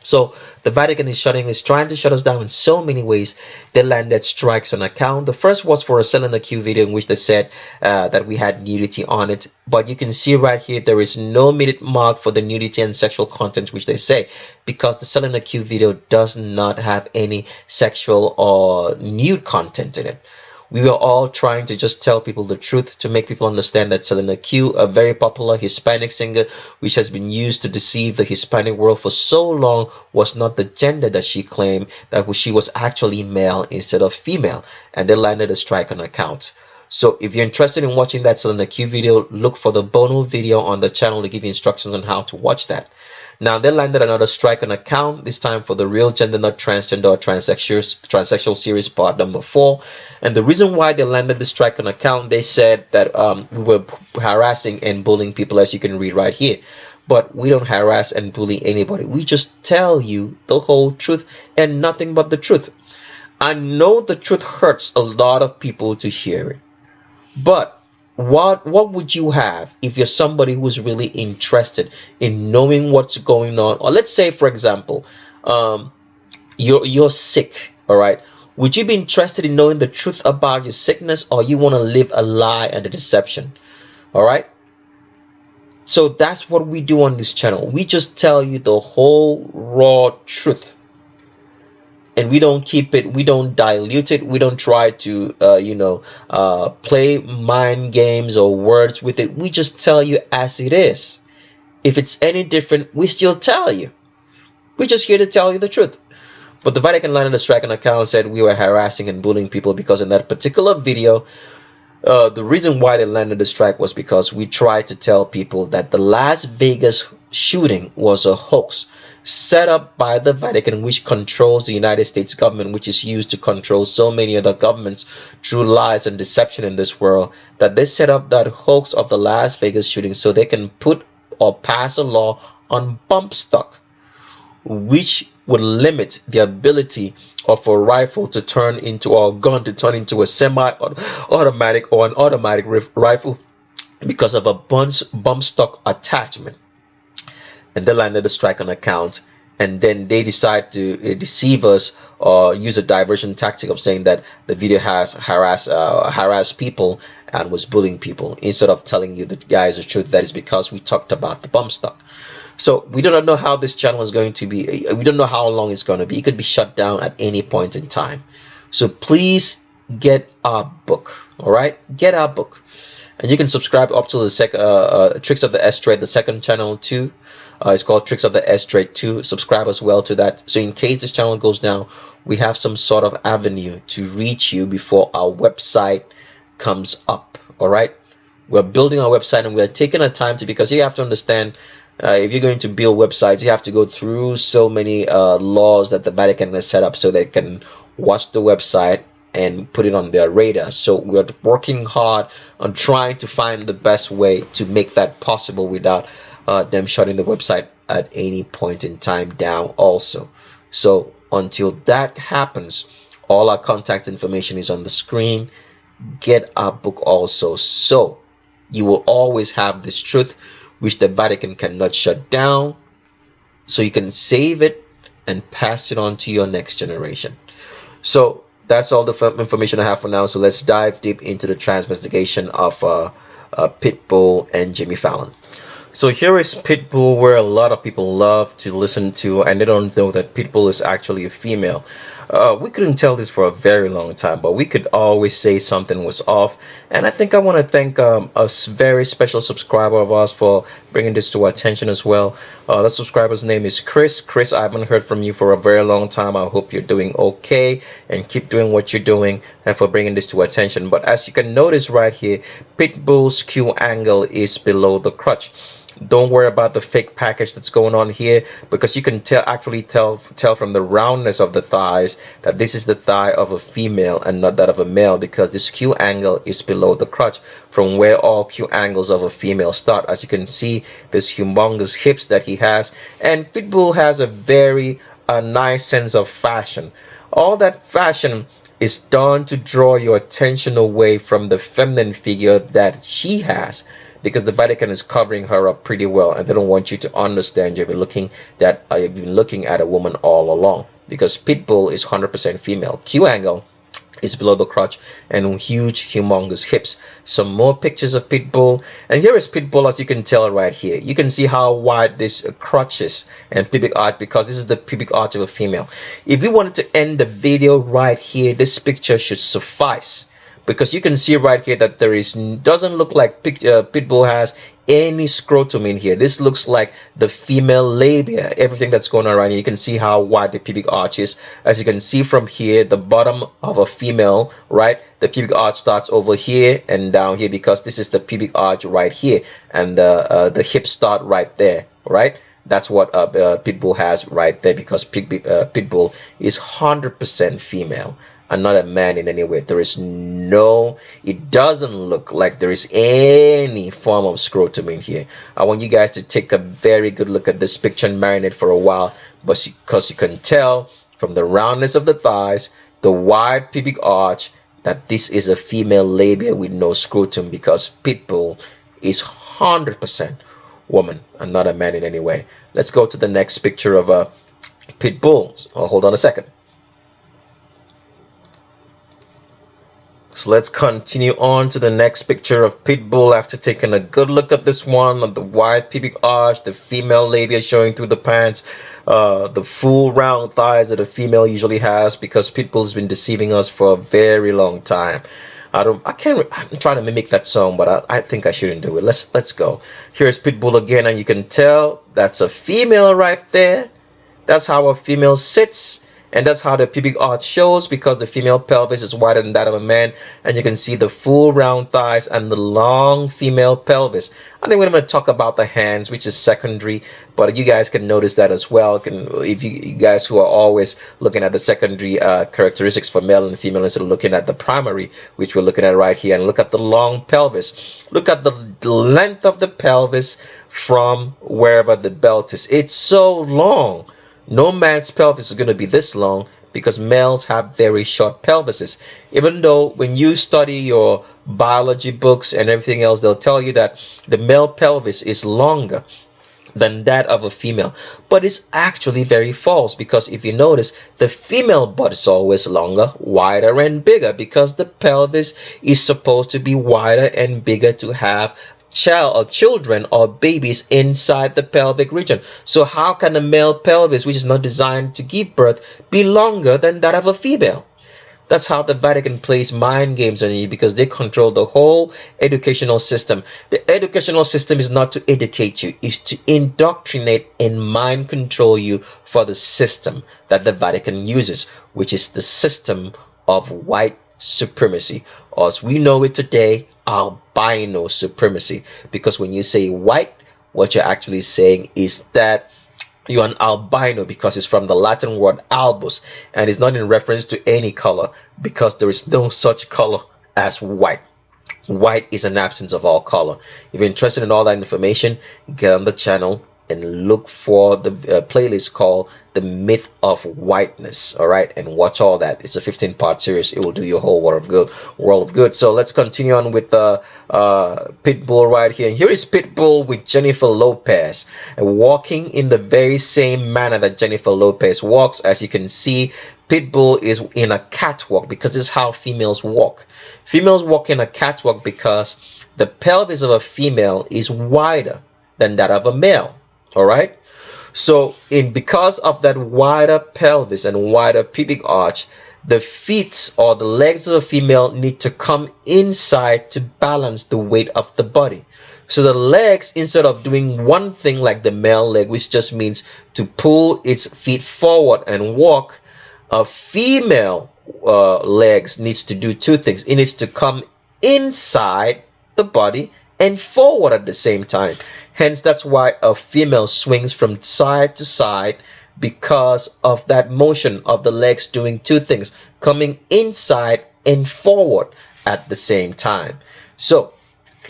So the Vatican is trying to shut us down in so many ways. They landed strikes on account. The first was for a Selena Q video in which they said that we had nudity on it. But you can see right here there is no minute mark for the nudity and sexual content which they say, because the Selena Q video does not have any sexual or nude content in it. We were all trying to just tell people the truth, to make people understand that Selena Q, a very popular Hispanic singer which has been used to deceive the Hispanic world for so long, was not the gender that she claimed, that she was actually male instead of female, and they landed a strike on account. So if you're interested in watching that Selena Q video, look for the Bono video on the channel to give you instructions on how to watch that. Now they landed another strike on account, this time for the Real Gender Not Transgender or Transsexual series part number 4. And the reason why they landed the strike on account, they said that we were harassing and bullying people, as you can read right here. But we don't harass and bully anybody. We just tell you the whole truth and nothing but the truth. I know the truth hurts a lot of people to hear it, but what would you have if you're somebody who's really interested in knowing what's going on? Or let's say, for example, you're sick, all right? Would you be interested in knowing the truth about your sickness, or you want to live a lie and a deception? All right? So that's what we do on this channel. We just tell you the whole raw truth. And we don't keep it, we don't dilute it, we don't try to play mind games or words with it. We just tell you as it is. If it's any different, we still tell you. We're just here to tell you the truth. But the Vatican landed a strike on account and said we were harassing and bullying people, because in that particular video, the reason why they landed the strike was because we tried to tell people that the Las Vegas shooting was a hoax set up by the Vatican, which controls the United States government, which is used to control so many other governments through lies and deception in this world, that they set up that hoax of the Las Vegas shooting so they can put or pass a law on bump stock, which would limit the ability of a rifle to turn into, or a gun to turn into, a semi-automatic or an automatic rifle because of a bump stock attachment. And they landed a strike on account, and then they decide to deceive us or use a diversion tactic of saying that the video has harassed people and was bullying people, instead of telling you the guys the truth, that is because we talked about the bump stock. So we do not know how this channel is going to be. We don't know how long it's going to be. It could be shut down at any point in time. So please get our book. All right, get our book, and you can subscribe up to the Tricks of the S Trade, the second channel too. It's called Tricks of the S Trade 2. Subscribe as well to that, so in case this channel goes down, we have some sort of avenue to reach you before our website comes up. All right, we're building our website, and we're taking our time to, because you have to understand, if you're going to build websites, you have to go through so many laws that the Vatican has set up so they can watch the website and put it on their radar. So we're working hard on trying to find the best way to make that possible without them shutting the website at any point in time down also. So until that happens, all our contact information is on the screen. Get our book also. So You will always have this truth which the Vatican cannot shut down, so you can save it and pass it on to your next generation. So that's all the information I have for now. So let's dive deep into the transvestigation of Pitbull and Jimmy Fallon. So here is Pitbull, where a lot of people love to listen to, and they don't know that Pitbull is actually a female. We couldn't tell this for a very long time, but we could always say something was off. And I think I want to thank a very special subscriber of ours for bringing this to our attention as well. The subscriber's name is Chris. Chris, I haven't heard from you for a very long time. I hope you're doing okay and keep doing what you're doing, and for bringing this to our attention. But as you can notice right here, Pitbull's Q angle is below the crotch. Don't worry about the fake package that's going on here, because you can actually tell from the roundness of the thighs that this is the thigh of a female and not that of a male, because this Q angle is below the crotch, from where all Q angles of a female start. As you can see, this humongous hips that he has, and Pitbull has a very nice sense of fashion. All that fashion is done to draw your attention away from the feminine figure that she has, because the Vatican is covering her up pretty well, and they don't want you to understand you've been looking at a woman all along, because Pitbull is 100% female. Q angle is below the crotch and huge humongous hips. Some more pictures of Pitbull, and here is Pitbull. As you can tell right here, you can see how wide this crotch is and pubic arch, because this is the pubic arch of a female. If we wanted to end the video right here, this picture should suffice, because you can see right here that doesn't look like Pitbull has any scrotum in here. This looks like the female labia, everything that's going on right here. You can see how wide the pubic arch is. As you can see from here, the bottom of a female, right, the pubic arch starts over here and down here, because this is the pubic arch right here, and the hips start right there, right? That's what Pitbull has right there, because Pitbull is 100% female and not a man in any way. It doesn't look like there is any form of scrotum in here. I want you guys to take a very good look at this picture and marinate for a while, but because you can tell from the roundness of the thighs, the wide pubic arch, that this is a female labia with no scrotum, because Pitbull is 100% woman and not a man in any way. Let's go to the next picture of a Pitbull. Hold on a second. So let's continue on to the next picture of Pitbull. After taking a good look at this one, on the wide pubic arch, the female labia showing through the pants, the full round thighs that a female usually has, because Pitbull's been deceiving us for a very long time. I'm trying to mimic that song, but I think I shouldn't do it. Let's go. Here's Pitbull again, and you can tell that's a female right there. That's how a female sits. And that's how the pubic arch shows, because the female pelvis is wider than that of a man, and you can see the full round thighs and the long female pelvis. And then we're going to talk about the hands, which is secondary, but you guys can notice that as well. If you guys who are always looking at the secondary characteristics for male and female instead of looking at the primary, which we're looking at right here, and look at the long pelvis. Look at the length of the pelvis from wherever the belt is. It's so long. No man's pelvis is going to be this long, because males have very short pelvises. Even though when you study your biology books and everything else, they'll tell you that the male pelvis is longer than that of a female. But it's actually very false, because if you notice, the female butt is always longer, wider and bigger, because the pelvis is supposed to be wider and bigger to have children or babies inside the pelvic region. So how can a male pelvis, which is not designed to give birth, be longer than that of a female? That's how the Vatican plays mind games on you, because they control the whole educational system. The educational system is not to educate you, it's to indoctrinate and mind control you for the system that the Vatican uses, which is the system of white supremacy, or as we know it today, albino supremacy. Because when you say white, what you're actually saying is that you're an albino, because it's from the Latin word albus, and it's not in reference to any color, because there is no such color as white. White is an absence of all color. If you're interested in all that information, get on the channel and look for the playlist called The Myth of Whiteness. All right, and watch all that. It's a 15-part series. It will do you a whole world of good. So let's continue on with Pitbull right here. And here is Pitbull with Jennifer Lopez, walking in the very same manner that Jennifer Lopez walks. As you can see, Pitbull is in a catwalk, because this is how females walk. Females walk in a catwalk because the pelvis of a female is wider than that of a male. All right, so because of that wider pelvis and wider pubic arch, the feet or the legs of a female need to come inside to balance the weight of the body. So the legs, instead of doing one thing like the male leg, which just means to pull its feet forward and walk, a female legs needs to do two things. It needs to come inside the body and forward at the same time. Hence, that's why a female swings from side to side, because of that motion of the legs doing two things, coming inside and forward at the same time. So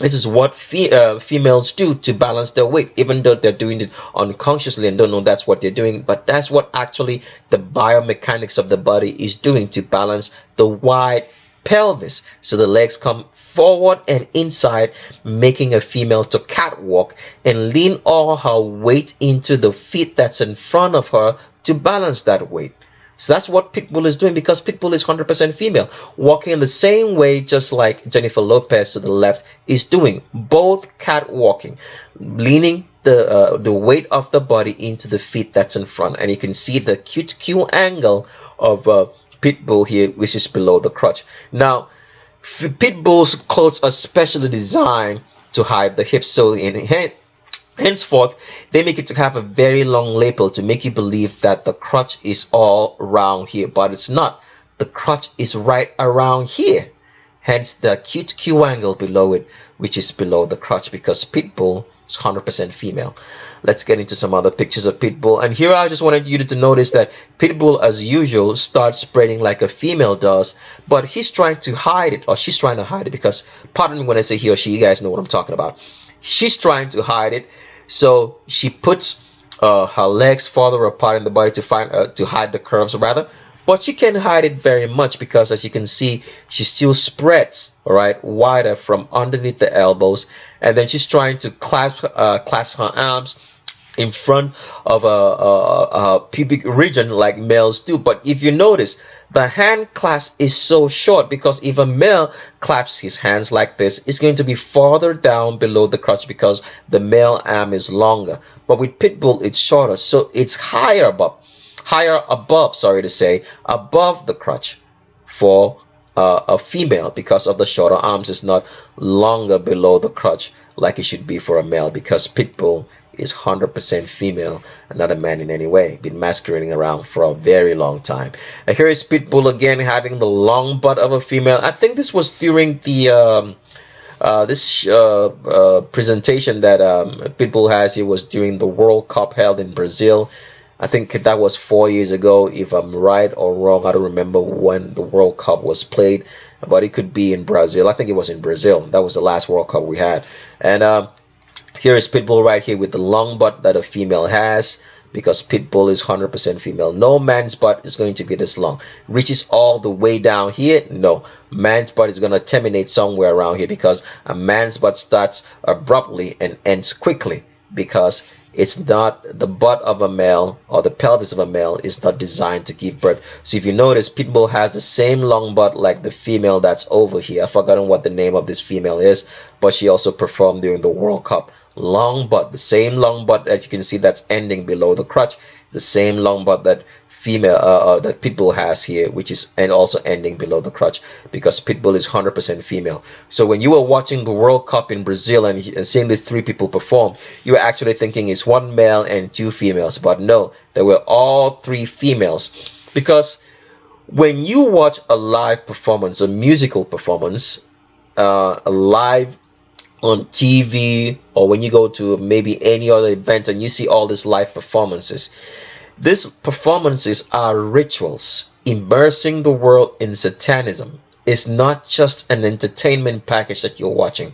this is what females do to balance their weight, even though they're doing it unconsciously and don't know that's what they're doing. But that's what actually the biomechanics of the body is doing to balance the wide pelvis. So the legs come forward and inside, making a female to catwalk and lean all her weight into the feet that's in front of her to balance that weight. So that's what Pitbull is doing, because Pitbull is 100% female, walking in the same way just like Jennifer Lopez to the left is doing, both catwalking, leaning the weight of the body into the feet that's in front. And you can see the cute angle of Pitbull here, which is below the crotch. Now, Pitbull's clothes are specially designed to hide the hips, so henceforth they make it to have a very long lapel to make you believe that the crotch is all around here, but it's not. The crotch is right around here, hence the cute Q angle below it, which is below the crotch, because Pitbull is 100% female. Let's get into some other pictures of Pitbull. And here I just wanted you to notice that Pitbull, as usual, starts spreading like a female does, but he's trying to hide it, or she's trying to hide it, because, pardon me when I say he or she, you guys know what I'm talking about. She's trying to hide it, so she puts her legs farther apart in the body to hide the curves, rather. But she can't hide it very much, because as you can see, she still spreads, all right, wider from underneath the elbows, and then she's trying to clasp her arms in front of a pubic region like males do. But if you notice, the hand clasp is so short, because if a male claps his hands like this, it's going to be farther down below the crotch, because the male arm is longer. But with Pitbull, it's shorter, so it's higher above, above the crotch for a female, because of the shorter arms. It's not longer below the crotch like it should be for a male, because Pitbull is 100% female and not a man in any way. Been masquerading around for a very long time. And here is Pitbull again, having the long butt of a female. I think this was during the presentation that Pitbull has. It was during the World Cup held in Brazil. I think that was 4 years ago, if I'm right or wrong. I don't remember when the World Cup was played, but it could be in Brazil. I think it was in Brazil. That was the last World Cup we had. And here is Pitbull right here with the long butt that a female has, because Pitbull is 100% female. No man's butt is going to be this long. Reaches all the way down here? No. Man's butt is going to terminate somewhere around here, because a man's butt starts abruptly and ends quickly, because it's not the butt of a male, or the pelvis of a male is not designed to give birth. So if you notice, Pitbull has the same long butt like the female that's over here. I've forgotten what the name of this female is, but she also performed during the World Cup. Long butt, the same long butt that you can see that's ending below the crotch, the same long butt that that Pitbull has here, which is and also ending below the crotch, because Pitbull is 100% female. So when you were watching the World Cup in Brazil and seeing these three people perform, you were actually thinking it's one male and two females, but no, they were all three females. Because when you watch a live performance, a musical performance, live on TV, or when you go to maybe any other event and you see all these live performances, these performances are rituals immersing the world in Satanism. It's not just an entertainment package that you're watching.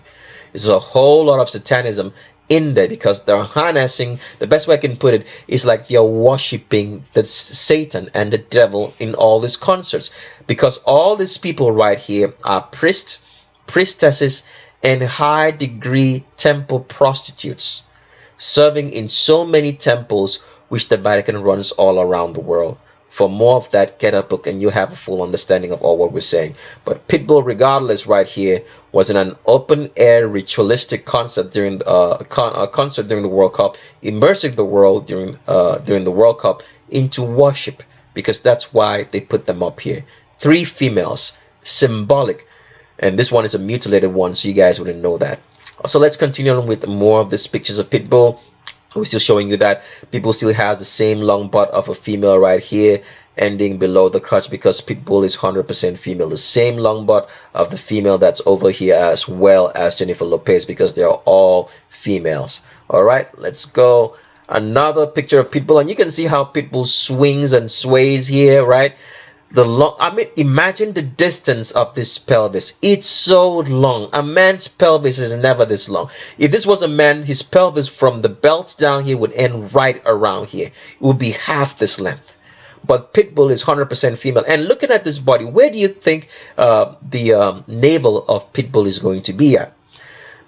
It's a whole lot of Satanism in there, because they're harnessing, the best way I can put it is like they're worshiping the Satan and the devil in all these concerts, because all these people right here are priests, priestesses, and high degree temple prostitutes, serving in so many temples which the Vatican runs all around the world. For more of that, get a book and you have a full understanding of all what we're saying. But Pitbull, regardless, right here was in an open-air ritualistic concert during concert during the World Cup, immersing the world during the World Cup into worship, because that's why they put them up here. 3 females, symbolic, and this one is a mutilated one, so you guys wouldn't know that. So let's continue on with more of these pictures of Pitbull. We're still showing you that Pitbull still has the same long butt of a female right here, ending below the crotch, because Pitbull is 100% female. The same long butt of the female that's over here, as well as Jennifer Lopez, because they are all females. Alright, let's go. Another picture of Pitbull, and you can see how Pitbull swings and sways here, right? Imagine the distance of this pelvis. It's so long. A man's pelvis is never this long. If this was a man, his pelvis from the belt down here would end right around here. It would be half this length. But Pitbull is 100% female. And looking at this body, where do you think the navel of Pitbull is going to be at?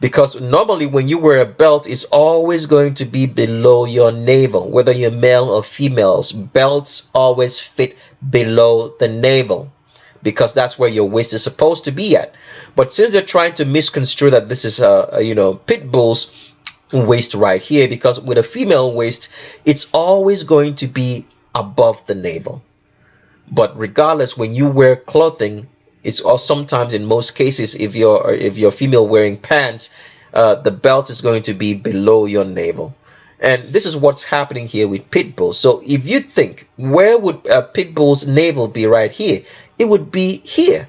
Because normally when you wear a belt, it's always going to be below your navel. Whether you're male or females, belts always fit below the navel, because that's where your waist is supposed to be at. But since they're trying to misconstrue that this is Pitbull's waist right here, because with a female waist, it's always going to be above the navel. But regardless, when you wear clothing, it's also sometimes, in most cases, if you're female wearing pants, the belt is going to be below your navel. And this is what's happening here with Pitbull. So if you think, where would Pitbull's navel be? Right here, it would be here,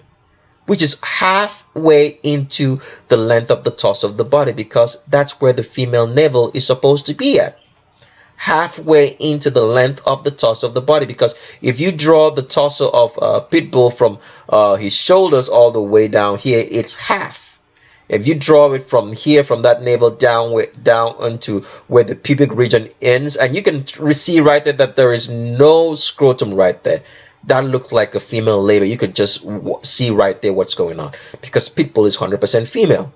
which is halfway into the length of the torso of the body, because that's where the female navel is supposed to be at. Halfway into the length of the torso of the body, because if you draw the torso of Pitbull from his shoulders all the way down here, it's half. If you draw it from here, from that navel down onto where the pubic region ends, and you can see right there that there is no scrotum right there. That looks like a female labia. You could just see right there what's going on, because Pitbull is 100% female.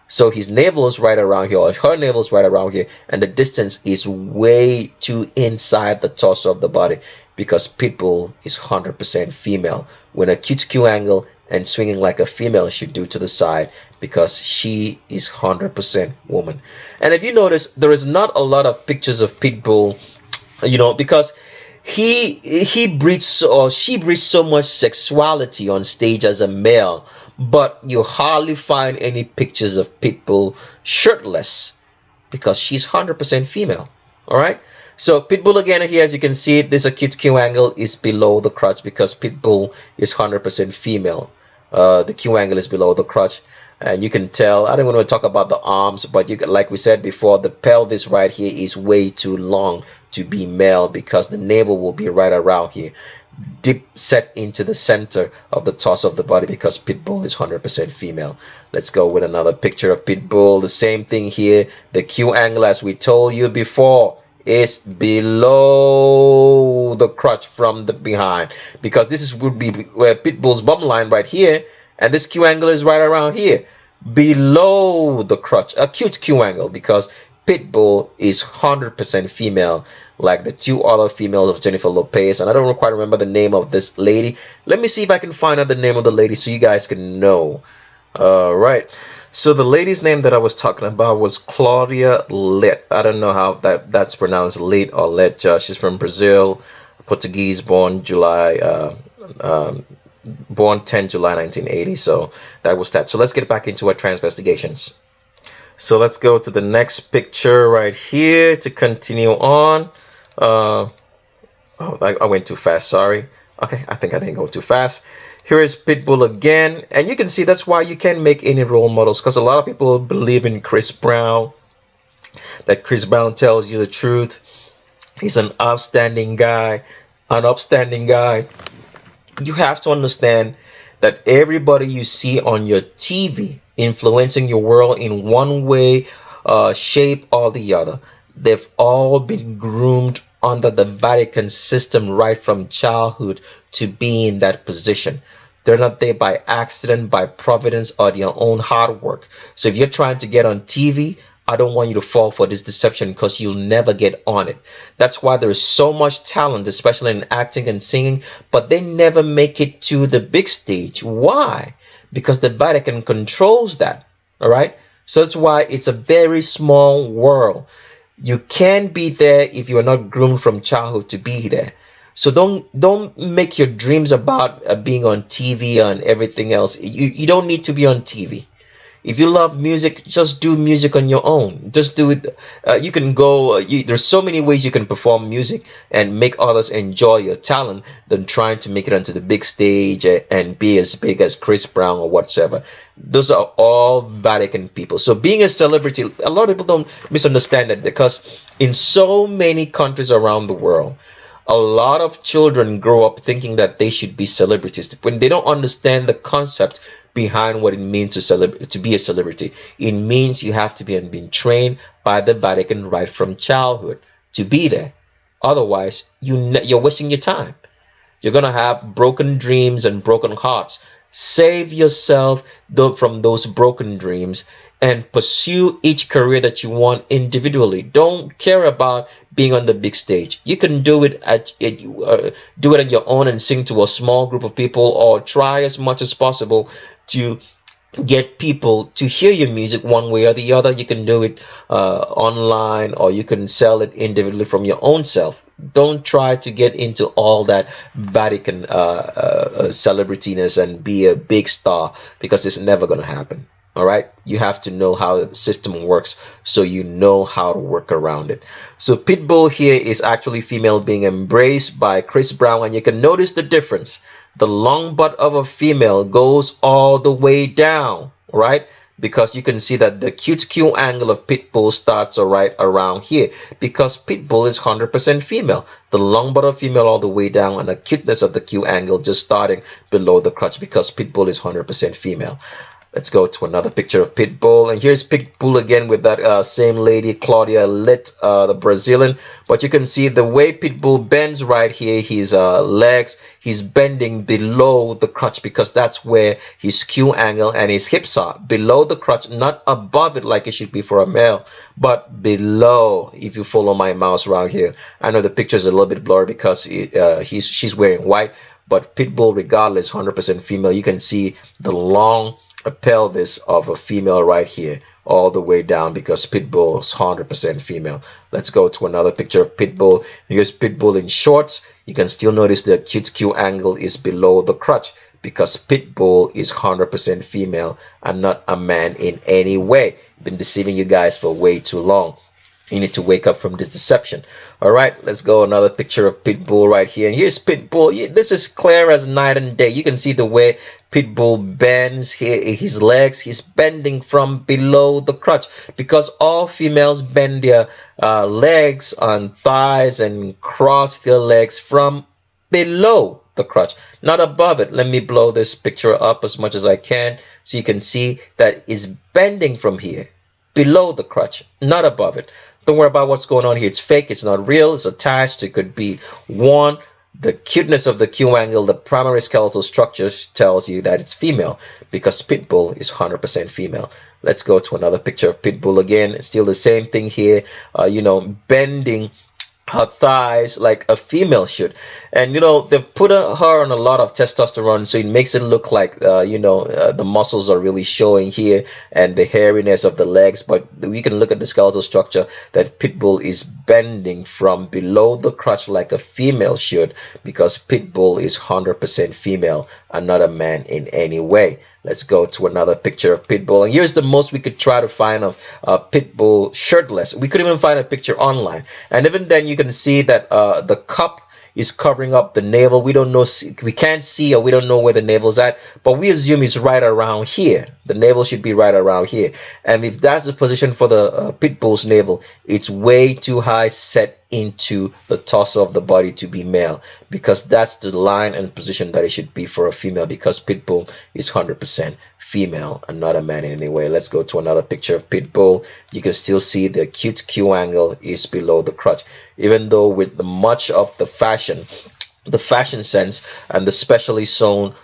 So his navel is right around here, or her navel is right around here, and the distance is way too inside the torso of the body, because Pitbull is 100% female, with a cute Q angle and swinging like a female should do to the side, because she is 100% woman. And if you notice, there is not a lot of pictures of Pitbull, because he breathes, or she breathes so much sexuality on stage as a male, but you hardly find any pictures of Pitbull shirtless, because she's 100% female. All right, so Pitbull again here, as you can see, this acute Q angle is below the crotch, because Pitbull is 100% female. The Q angle is below the crotch, and you can tell. I don't want to talk about the arms, but like we said before, the pelvis right here is way too long to be male, because the navel will be right around here, deep set into the center of the torso of the body, because Pitbull is 100% female. Let's go with another picture of Pitbull. The same thing here. The Q angle, as we told you before, is below the crotch from the behind, because this would be where Pitbull's bum line right here, and this Q angle is right around here below the crotch, acute Q angle, because Pitbull is 100% female, like the 2 other females of Jennifer Lopez. And I don't quite remember the name of this lady. Let me see if I can find out the name of the lady so you guys can know. Right. So the lady's name that I was talking about was Claudia Let. I don't know how that's pronounced, Let or Let. She's from Brazil, Portuguese, born 10 July 1980. So that was that. So let's get back into our transvestigations. So let's go to the next picture right here to continue on. I went too fast, sorry. Okay, I think I didn't go too fast. Here is Pitbull again, and you can see that's why you can't make any role models, because a lot of people believe in Chris Brown, that Chris Brown tells you the truth. He's an upstanding guy, You have to understand that everybody you see on your TV influencing your world in one way shape or the other. They've all been groomed under the Vatican system right from childhood to be in that position. They're not there by accident, by providence, or their own hard work. So if you're trying to get on TV, I don't want you to fall for this deception, because you'll never get on it. That's why there is so much talent, especially in acting and singing, but they never make it to the big stage. Why? Because the Vatican controls that. All right. So that's why it's a very small world. You can be there if you are not groomed from childhood to be there. So don't make your dreams about being on TV and everything else. You don't need to be on TV. If you love music, just do music on your own. Just do it. You can go. There's so many ways you can perform music and make others enjoy your talent than trying to make it onto the big stage and be as big as Chris Brown or whatever. Those are all Vatican people. So being a celebrity, a lot of people don't misunderstand that, because in so many countries around the world, a lot of children grow up thinking that they should be celebrities when they don't understand the concept behind what it means to be a celebrity. It means you have to be being trained by the Vatican right from childhood to be there. Otherwise, you're wasting your time. You're gonna have broken dreams and broken hearts. Save yourself from those broken dreams and pursue each career that you want individually. Don't care about being on the big stage. You can do it do it on your own and sing to a small group of people, or try as much as possible to get people to hear your music one way or the other. You can do it online, or you can sell it individually from your own self. Don't try to get into all that Vatican celebrityness and be a big star, because it's never going to happen. All right, you have to know how the system works, so you know how to work around it. So Pitbull here is actually female being embraced by Chris Brown, and you can notice the difference. The long butt of a female goes all the way down, right? Because you can see that the cute Q angle of Pitbull starts right around here, because Pitbull is 100% female. The long butt of female all the way down, and the cuteness of the Q angle just starting below the crotch, because Pitbull is 100% female. Let's go to another picture of Pitbull, and here's Pitbull again with that same lady, Claudia Litt, the Brazilian. But you can see the way Pitbull bends right here, his legs, he's bending below the crotch, because that's where his Q angle and his hips are, below the crotch, not above it like it should be for a male, but below. If you follow my mouse around here, I know the picture is a little bit blurry because she's wearing white, but Pitbull, regardless, 100% female. You can see the long pelvis of a female right here all the way down, because Pitbull is 100% female. Let's go to another picture of Pitbull. Here's Pitbull in shorts. You can still notice the cute Q angle is below the crotch, because Pitbull is 100% female and not a man in any way. Been deceiving you guys for way too long. You need to wake up from this deception. All right, let's go another picture of Pitbull right here. And here's Pitbull. This is clear as night and day. You can see the way Pitbull bends here, his legs. He's bending from below the crotch, because all females bend their legs on thighs and cross their legs from below the crotch, not above it. Let me blow this picture up as much as I can so you can see that it's bending from here, below the crotch, not above it. Don't worry about what's going on here. It's fake. It's not real. It's attached. It could be worn. The cuteness of the Q angle, the primary skeletal structure, tells you that it's female, because Pitbull is 100% female. Let's go to another picture of Pitbull again. Still the same thing here. Bending her thighs like a female should. And they've put her on a lot of testosterone, so it makes it look like the muscles are really showing here, and the hairiness of the legs. But we can look at the skeletal structure that Pitbull is bending from below the crotch like a female should, because Pitbull is 100% female and not a man in any way. Let's go to another picture of Pitbull. And here's the most we could try to find of Pitbull shirtless. We couldn't even find a picture online. And even then, you can see that the cup is covering up the navel. We don't know, we can't see, or we don't know where the navel is at, but we assume it's right around here. The navel should be right around here. And if that's the position for the Pitbull's navel, it's way too high set into the torso of the body to be male, because that's the line and position that it should be for a female, because Pitbull is 100% female and not a man in any way. Let's go to another picture of Pitbull. You can still see the acute Q angle is below the crotch, even though with much of the fashion sense and the specially sewn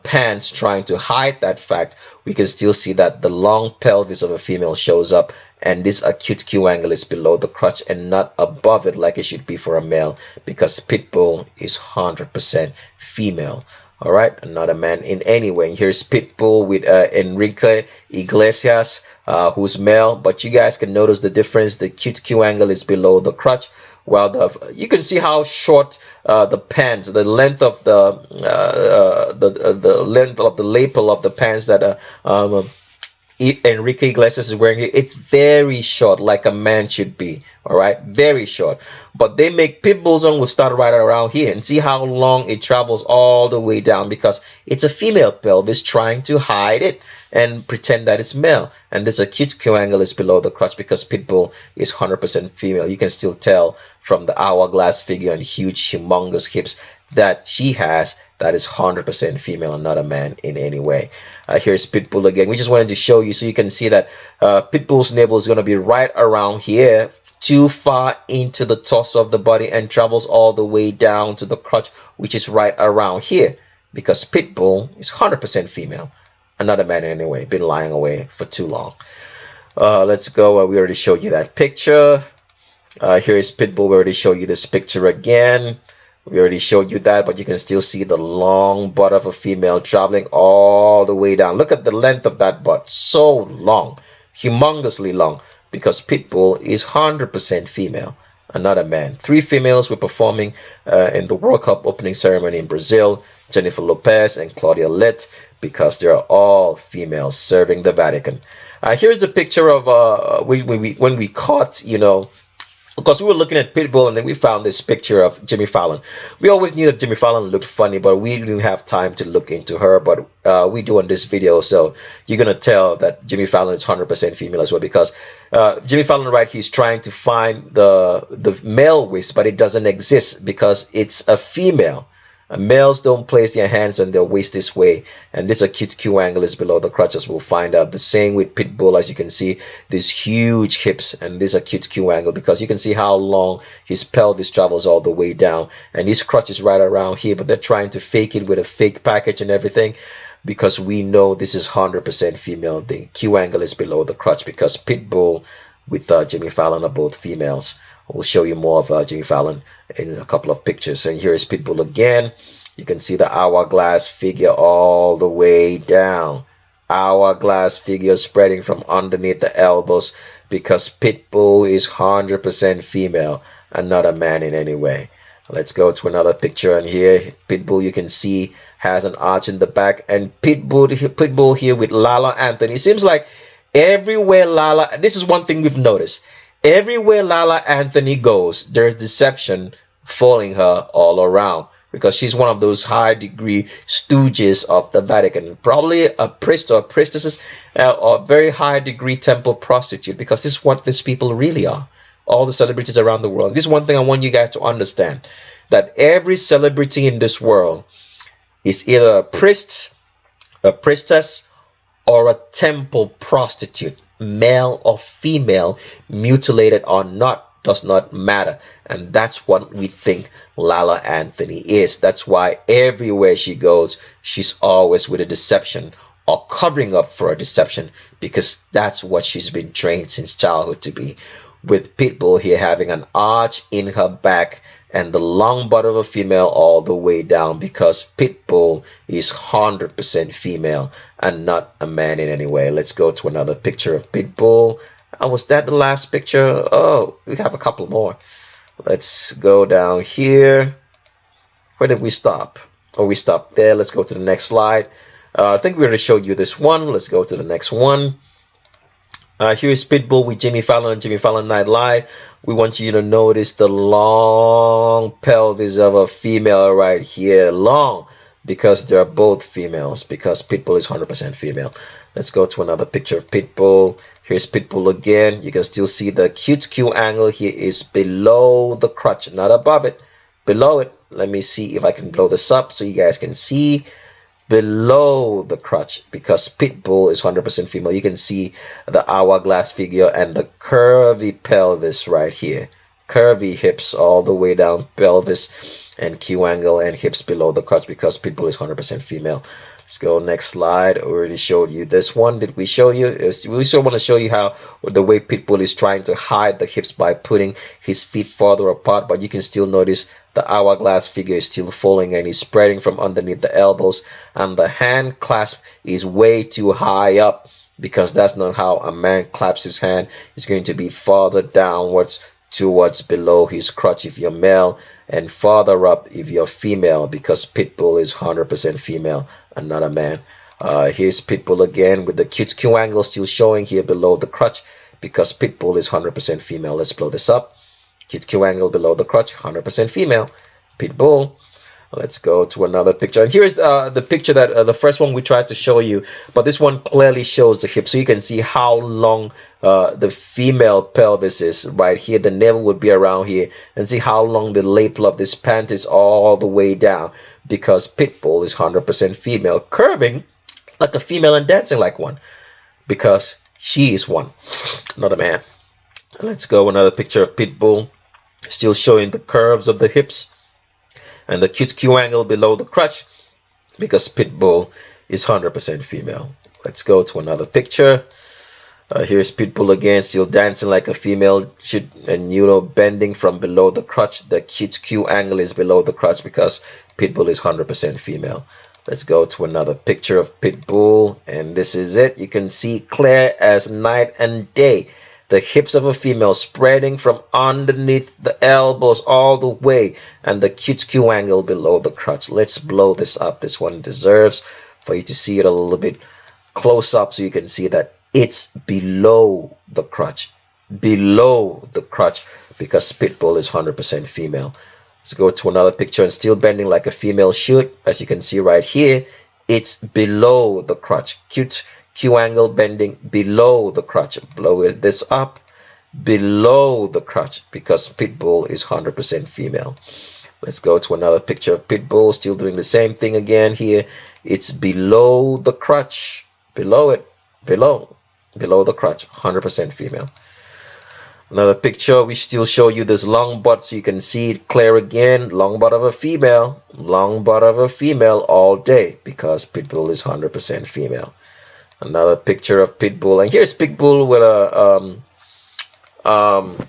pants trying to hide that fact, we can still see that the long pelvis of a female shows up, and this acute Q angle is below the crotch and not above it like it should be for a male, because Pitbull is 100% female. All right, and not a man in any way. Here's Pitbull with Enrique Iglesias, who's male, but you guys can notice the difference. The acute Q angle is below the crotch, while you can see how short the pants, the length of the length of the lapel of the pants that Enrique Iglesias is wearing here. It's very short, like a man should be. All right, very short. But they make Pitbull's on will start right around here, and see how long it travels all the way down, because it's a female pelvis trying to hide it and pretend that it's male. And this acute Q angle is below the crotch because Pitbull is 100% female. You can still tell from the hourglass figure and huge, humongous hips that she has, that is 100% female and not a man in any way. Here's Pitbull again. We just wanted to show you so you can see that Pitbull's navel is going to be right around here, too far into the torso of the body, and travels all the way down to the crotch, which is right around here, because Pitbull is 100% female and not a man in any way. Been lying away for too long. Let's go. We already showed you that picture. Here is Pitbull. We already showed you this picture again. We already showed you that, but you can still see the long butt of a female traveling all the way down. Look at the length of that butt. So long, humongously long, because Pitbull is 100% female and not a man. 3 females were performing in the World Cup opening ceremony in Brazil: Jennifer Lopez and Claudia Litt, because they are all females serving the Vatican. Here's the picture of when we caught, because we were looking at Pitbull, and then we found this picture of Jimmy Fallon. We always knew that Jimmy Fallon looked funny, but we didn't have time to look into her. But we do on this video, so you're gonna tell that Jimmy Fallon is 100% female as well, because Jimmy Fallon, right? He's trying to find the male waist, but it doesn't exist because it's a female. Males don't place their hands on their waist this way, and this acute Q angle is below the crotch, as we'll find out. The same with Pitbull, as you can see, these huge hips and this acute Q angle, because you can see how long his pelvis travels all the way down, and his crotch is right around here, but they're trying to fake it with a fake package and everything, because we know this is 100% female. The Q angle is below the crotch, because Pitbull with Jimmy Fallon are both females. We'll show you more of Jimmy Fallon in a couple of pictures. And here is Pitbull again. You can see the hourglass figure all the way down. Hourglass figure spreading from underneath the elbows, because Pitbull is 100% female and not a man in any way. Let's go to another picture, and here Pitbull, you can see, has an arch in the back, and Pitbull here with Lala Anthony. It seems like everywhere Lala, this is one thing we've noticed, everywhere Lala Anthony goes, there's deception following her all around, because she's one of those high degree stooges of the Vatican, probably a priest or a priestess, or very high degree temple prostitute, because this is what these people really are. All the celebrities around the world. This is one thing I want you guys to understand, that every celebrity in this world is either a priest, a priestess, or a temple prostitute, male or female, mutilated or not, does not matter. And that's what we think Lala Anthony is. That's why everywhere she goes, she's always with a deception or covering up for a deception, because that's what she's been trained since childhood to be. With Pitbull here having an arch in her back and the long butt of a female all the way down, because Pitbull is 100% female and not a man in any way. Let's go to another picture of Pitbull. Was that the last picture? Oh, we have a couple more. Let's go down here. Where did we stop? Oh, we stopped there. Let's go to the next slide. I think we already showed you this one. Let's go to the next one. Here is Pitbull with Jimmy Fallon and Jimmy Fallon Night Live. We want you to notice the long pelvis of a female right here. Long, because they're both females, because Pitbull is 100% female. Let's go to another picture of Pitbull. Here's Pitbull again. You can still see the cute Q angle here is below the crotch, not above it, below it. Let me see if I can blow this up so you guys can see. Below the crotch, because Pitbull is 100% female. You can see the hourglass figure and the curvy pelvis right here. Curvy hips all the way down, pelvis and Q angle and hips below the crotch, because Pitbull is 100% female. Let's go next slide. I already showed you this one. Did we show you? We still want to show you how the way Pitbull is trying to hide the hips by putting his feet farther apart, but you can still notice the hourglass figure is still falling and he's spreading from underneath the elbows, and the hand clasp is way too high up, because that's not how a man claps his hand. It's going to be farther downwards towards below his crotch if you're male, and farther up if you're female, because Pitbull is 100% female and not a man. Here's Pitbull again with the cute Q angle still showing here below the crotch, because Pitbull is 100% female. Let's blow this up. Cute Q angle below the crotch, 100% female. Pitbull. Let's go to another picture. And here's the picture that the first one we tried to show you, but this one clearly shows the hip, so you can see how long the female pelvis is right here. The navel would be around here, and see how long the lapel of this pant is all the way down, because Pitbull is 100% female, curving like a female and dancing like one, because she is one, not a man. Let's go another picture of Pitbull, still showing the curves of the hips and the cute Q angle below the crotch, because Pitbull is 100% female. Let's go to another picture. Here's Pitbull again, still dancing like a female, and bending from below the crotch. The cute Q angle is below the crotch, because Pitbull is 100% female. Let's go to another picture of Pitbull, and this is it. You can see clear as night and day the hips of a female spreading from underneath the elbows all the way, and the cute Q angle below the crotch. Let's blow this up. This one deserves for you to see it a little bit close up, so you can see that it's below the crotch, because Pitbull is 100% female. Let's go to another picture, and still bending like a female should. As you can see right here, it's below the crotch. Cute Q angle bending below the crotch. Blow this up, below the crotch, because Pitbull is 100% female. Let's go to another picture of Pitbull, still doing the same thing again here. It's below the crotch, below it, below the crotch, 100% female. Another picture, we still show you this long butt, so you can see it clear again. Long butt of a female, all day, because Pitbull is 100% female. Another picture of Pitbull, and here's Pitbull with a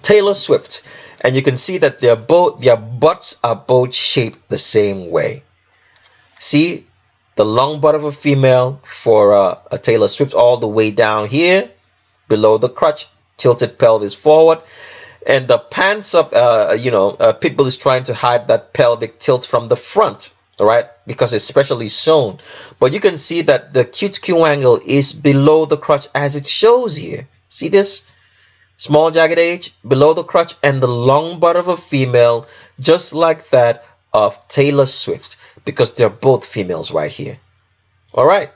Taylor Swift, and you can see that their butts are both shaped the same way. See the long butt of a female for a Taylor Swift, all the way down here below the crotch, tilted pelvis forward, and the pants of Pitbull is trying to hide that pelvic tilt from the front. All right, because it's specially sewn, but you can see that the cute Q angle is below the crotch as it shows here. See this small jagged edge below the crotch, and the long butt of a female just like that of Taylor Swift, because they're both females right here. All right,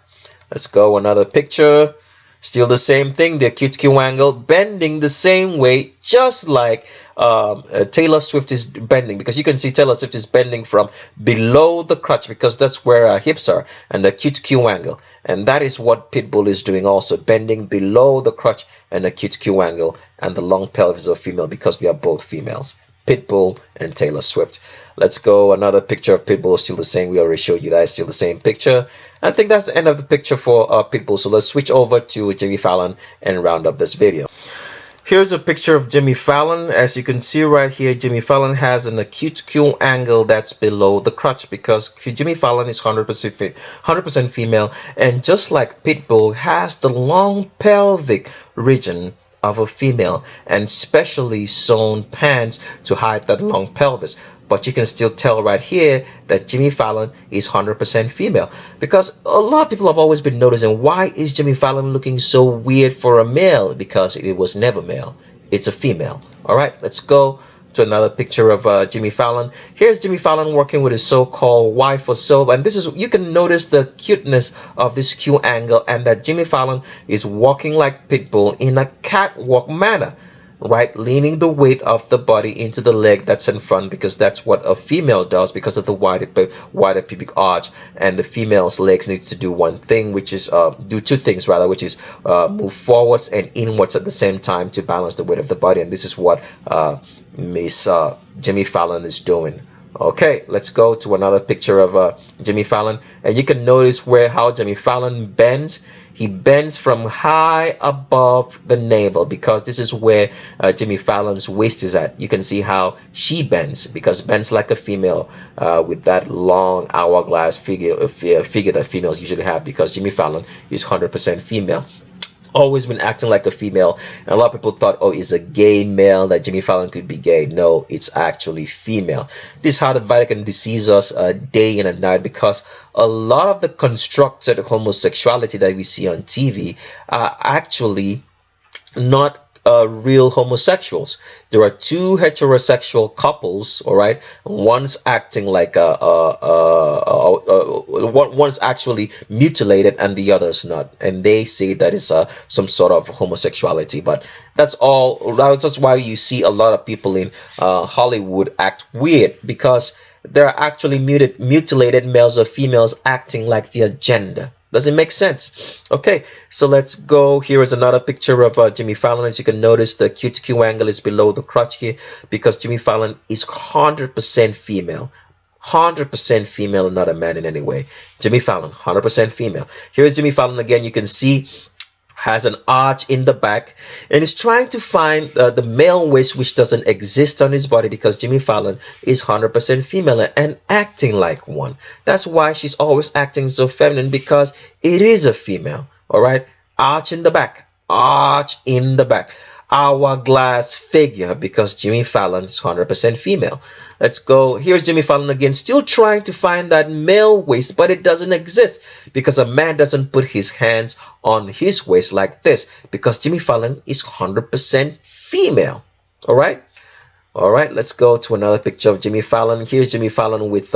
let's go another picture. Still the same thing, the cute Q angle bending the same way, just like Taylor Swift is bending, because you can see Taylor Swift is bending from below the crotch, because that's where her hips are, and the cute Q angle, and that is what Pitbull is doing also, bending below the crotch and the cute Q angle and the long pelvis of female, because they are both females, Pitbull and Taylor Swift. Let's go another picture of Pitbull, still the same. We already showed you that, still the same picture. I think that's the end of the picture for Pitbull, so let's switch over to Jimmy Fallon and round up this video. Here's a picture of Jimmy Fallon. As you can see right here, Jimmy Fallon has an acute Q angle that's below the crotch, because Jimmy Fallon is 100% female, and just like Pitbull, has the long pelvic region of a female, and specially sewn pants to hide that long pelvis. But you can still tell right here that Jimmy Fallon is 100% female, because a lot of people have always been noticing, why is Jimmy Fallon looking so weird for a male? Because it was never male, it's a female. All right, let's go to another picture of Jimmy Fallon. Here's Jimmy Fallon working with his so-called wife or so, and this is, you can notice the cuteness of this Q angle, and that Jimmy Fallon is walking like Pitbull in a catwalk manner, right, leaning the weight of the body into the leg that's in front, because that's what a female does because of the wider pubic arch, and the female's legs need to do one thing, which is do two things rather, which is move forwards and inwards at the same time to balance the weight of the body, and this is what Miss Jimmy Fallon is doing. Okay, let's go to another picture of Jimmy Fallon, and you can notice how Jimmy Fallon bends. He bends from high above the navel, because this is where Jimmy Fallon's waist is at. You can see how she bends, because bends like a female, with that long hourglass figure that females usually have, because Jimmy Fallon is 100% female. Always been acting like a female, and a lot of people thought, oh, it's a gay male, that Jimmy Fallon could be gay. No, it's actually female. This is how the Vatican deceives us day in and night, because a lot of the constructed homosexuality that we see on TV are actually not real homosexuals. There are two heterosexual couples, all right. One's acting like one's actually mutilated and the other's not, and they say that is some sort of homosexuality. But that's all. That's why you see a lot of people in Hollywood act weird, because there are actually mutilated males or females acting like their gender. Does it make sense? Okay, so let's go. Here is another picture of Jimmy Fallon. As you can notice, the cute Q angle is below the crotch here, because Jimmy Fallon is 100% female. 100% female and not a man in any way. Jimmy Fallon, 100% female. Here is Jimmy Fallon again. You can see has an arch in the back, and is trying to find the male waist, which doesn't exist on his body, because Jimmy Fallon is 100% female and acting like one. That's why she's always acting so feminine, because it is a female. All right, arch in the back, arch in the back, hourglass figure, because Jimmy Fallon is 100% female. Let's go. Here's Jimmy Fallon again, still trying to find that male waist, but it doesn't exist, because a man doesn't put his hands on his waist like this, because Jimmy Fallon is 100% female. All right. All right, let's go to another picture of Jimmy Fallon. Here's Jimmy Fallon with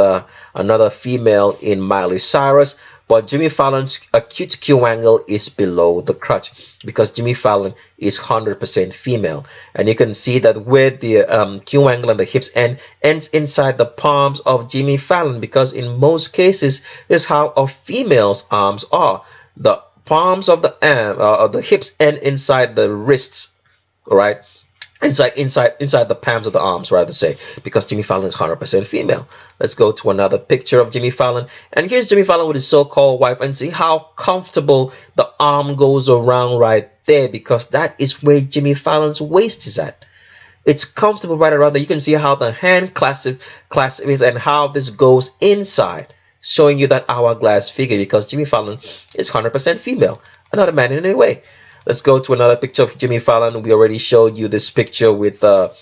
another female in Miley Cyrus, but Jimmy Fallon's acute Q angle is below the crotch, because Jimmy Fallon is 100% female. And you can see that where the Q angle and the hips ends inside the palms of Jimmy Fallon, because in most cases, this is how a female's arms are. The palms of the hips end inside the wrists, all right? Inside the palms of the arms, rather say, because Jimmy Fallon is 100% female. Let's go to another picture of Jimmy Fallon, and here's Jimmy Fallon with his so-called wife, and see how comfortable the arm goes around right there, because that is where Jimmy Fallon's waist is at. It's comfortable right around there. You can see how the hand clasp is, and how this goes inside, showing you that hourglass figure, because Jimmy Fallon is 100% female, not a man in any way. Let's go to another picture of Jimmy Fallon. We already showed you this picture with Pitbull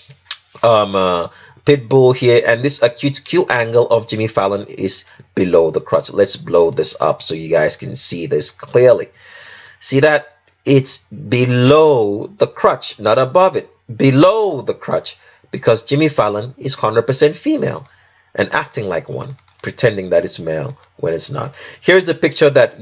here, and this acute Q angle of Jimmy Fallon is below the crotch. Let's blow this up so you guys can see this clearly. See that? It's below the crotch, not above it. Below the crotch, because Jimmy Fallon is 100% female and acting like one, pretending that it's male when it's not. Here's the picture that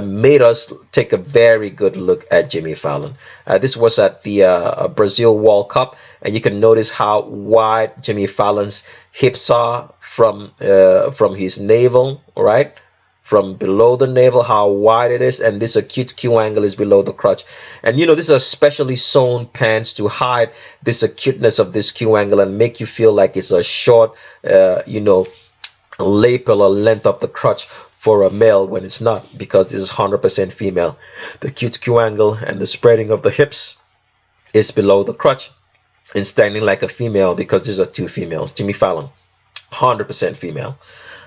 made us take a very good look at Jimmy Fallon. This was at the Brazil World Cup, and you can notice how wide Jimmy Fallon's hips are from his navel, right? From below the navel, how wide it is, and this acute Q angle is below the crotch. And this is specially sewn pants to hide this acuteness of this Q angle and make you feel like it's a short, lapel or length of the crotch for a male, when it's not, because this is 100% female. The acute Q angle and the spreading of the hips is below the crotch and standing like a female, because these are two females. Jimmy Fallon, 100% female.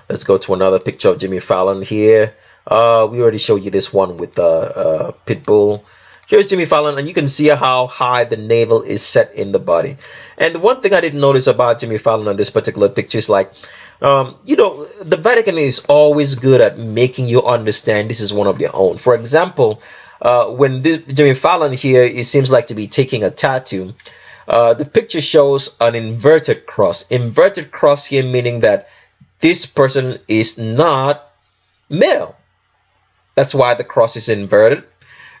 Let's go to another picture of Jimmy Fallon here. We already showed you this one with Pitbull. Here's Jimmy Fallon, and you can see how high the navel is set in the body. And the one thing I didn't notice about Jimmy Fallon on this particular picture is like, the Vatican is always good at making you understand this is one of their own. For example, when Jimmy Fallon here, it seems like to be taking a tattoo, The picture shows an inverted cross. Inverted cross here meaning that this person is not male. That's why the cross is inverted.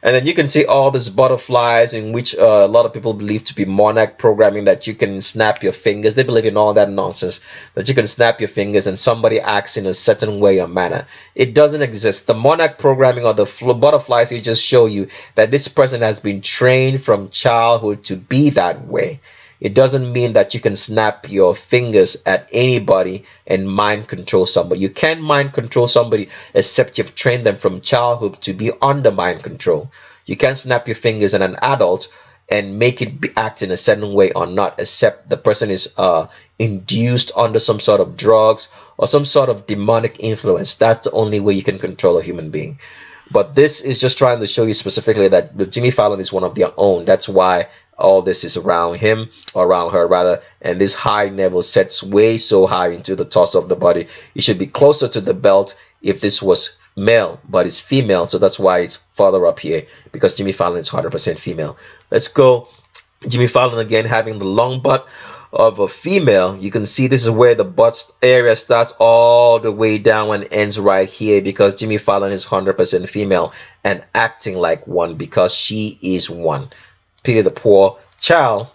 And then you can see all these butterflies, in which a lot of people believe to be monarch programming, that you can snap your fingers. They believe in all that nonsense, that you can snap your fingers and somebody acts in a certain way or manner. It doesn't exist. The monarch programming or the butterflies here just show you that this person has been trained from childhood to be that way. It doesn't mean that you can snap your fingers at anybody and mind control somebody. You can't mind control somebody except you've trained them from childhood to be under mind control. You can't snap your fingers at an adult and make it act in a certain way or not, except the person is induced under some sort of drugs or some sort of demonic influence. That's the only way you can control a human being. But this is just trying to show you specifically that Jimmy Fallon is one of their own. That's why all this is around him, or around her rather, and this high navel sets way so high into the torso of the body. It should be closer to the belt if this was male, but it's female, so that's why it's further up here, because Jimmy Fallon is 100% female. Let's go. Jimmy Fallon again, having the long butt of a female. You can see this is where the butt area starts all the way down and ends right here, because Jimmy Fallon is 100% female and acting like one, because she is one. Pity the poor child,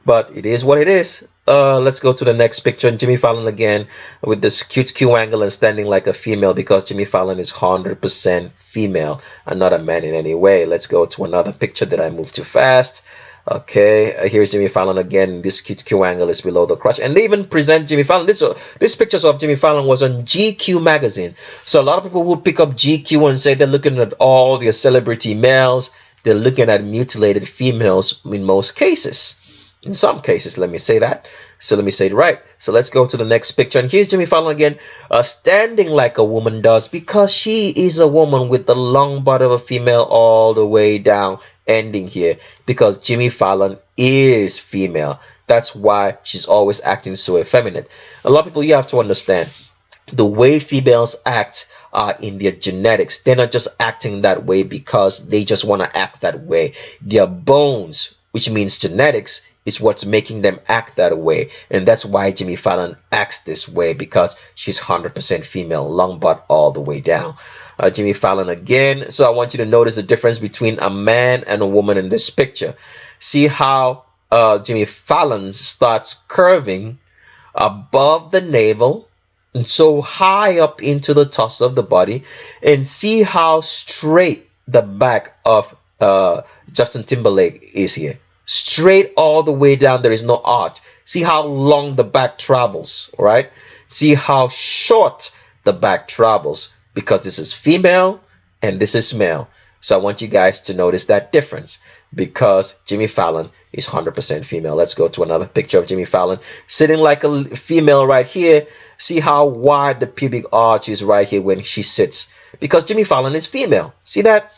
but it is what it is. Let's go to the next picture. Jimmy Fallon again with this cute Q angle and standing like a female, because Jimmy Fallon is 100% female and not a man in any way. Let's go to another picture. Did I move too fast? Okay, here's Jimmy Fallon again. This cute Q angle is below the crotch, and they even present Jimmy Fallon. This pictures of Jimmy Fallon was on GQ magazine, so a lot of people would pick up GQ and say they're looking at all their celebrity males. They're looking at mutilated females in most cases. In some cases, let me say that. So let me say it right. So let's go to the next picture. And here's Jimmy Fallon again, standing like a woman does, because she is a woman with the long butt of a female all the way down, ending here, because Jimmy Fallon is female. That's why she's always acting so effeminate. A lot of people, you have to understand, the way females act in their genetics. They're not just acting that way because they just want to act that way. Their bones, which means genetics, is what's making them act that way. And that's why Jimmy Fallon acts this way, because she's 100% female, long butt all the way down. Jimmy Fallon again. So I want you to notice the difference between a man and a woman in this picture. See how Jimmy Fallon starts curving above the navel and so high up into the torso of the body, and see how straight the back of Justin Timberlake is here. Straight all the way down. There is no arch. See how long the back travels, right? See how short the back travels, because this is female and this is male. So I want you guys to notice that difference, because Jimmy Fallon is 100% female. Let's go to another picture of Jimmy Fallon sitting like a female right here. See how wide the pubic arch is right here when she sits, because Jimmy Fallon is female. See that?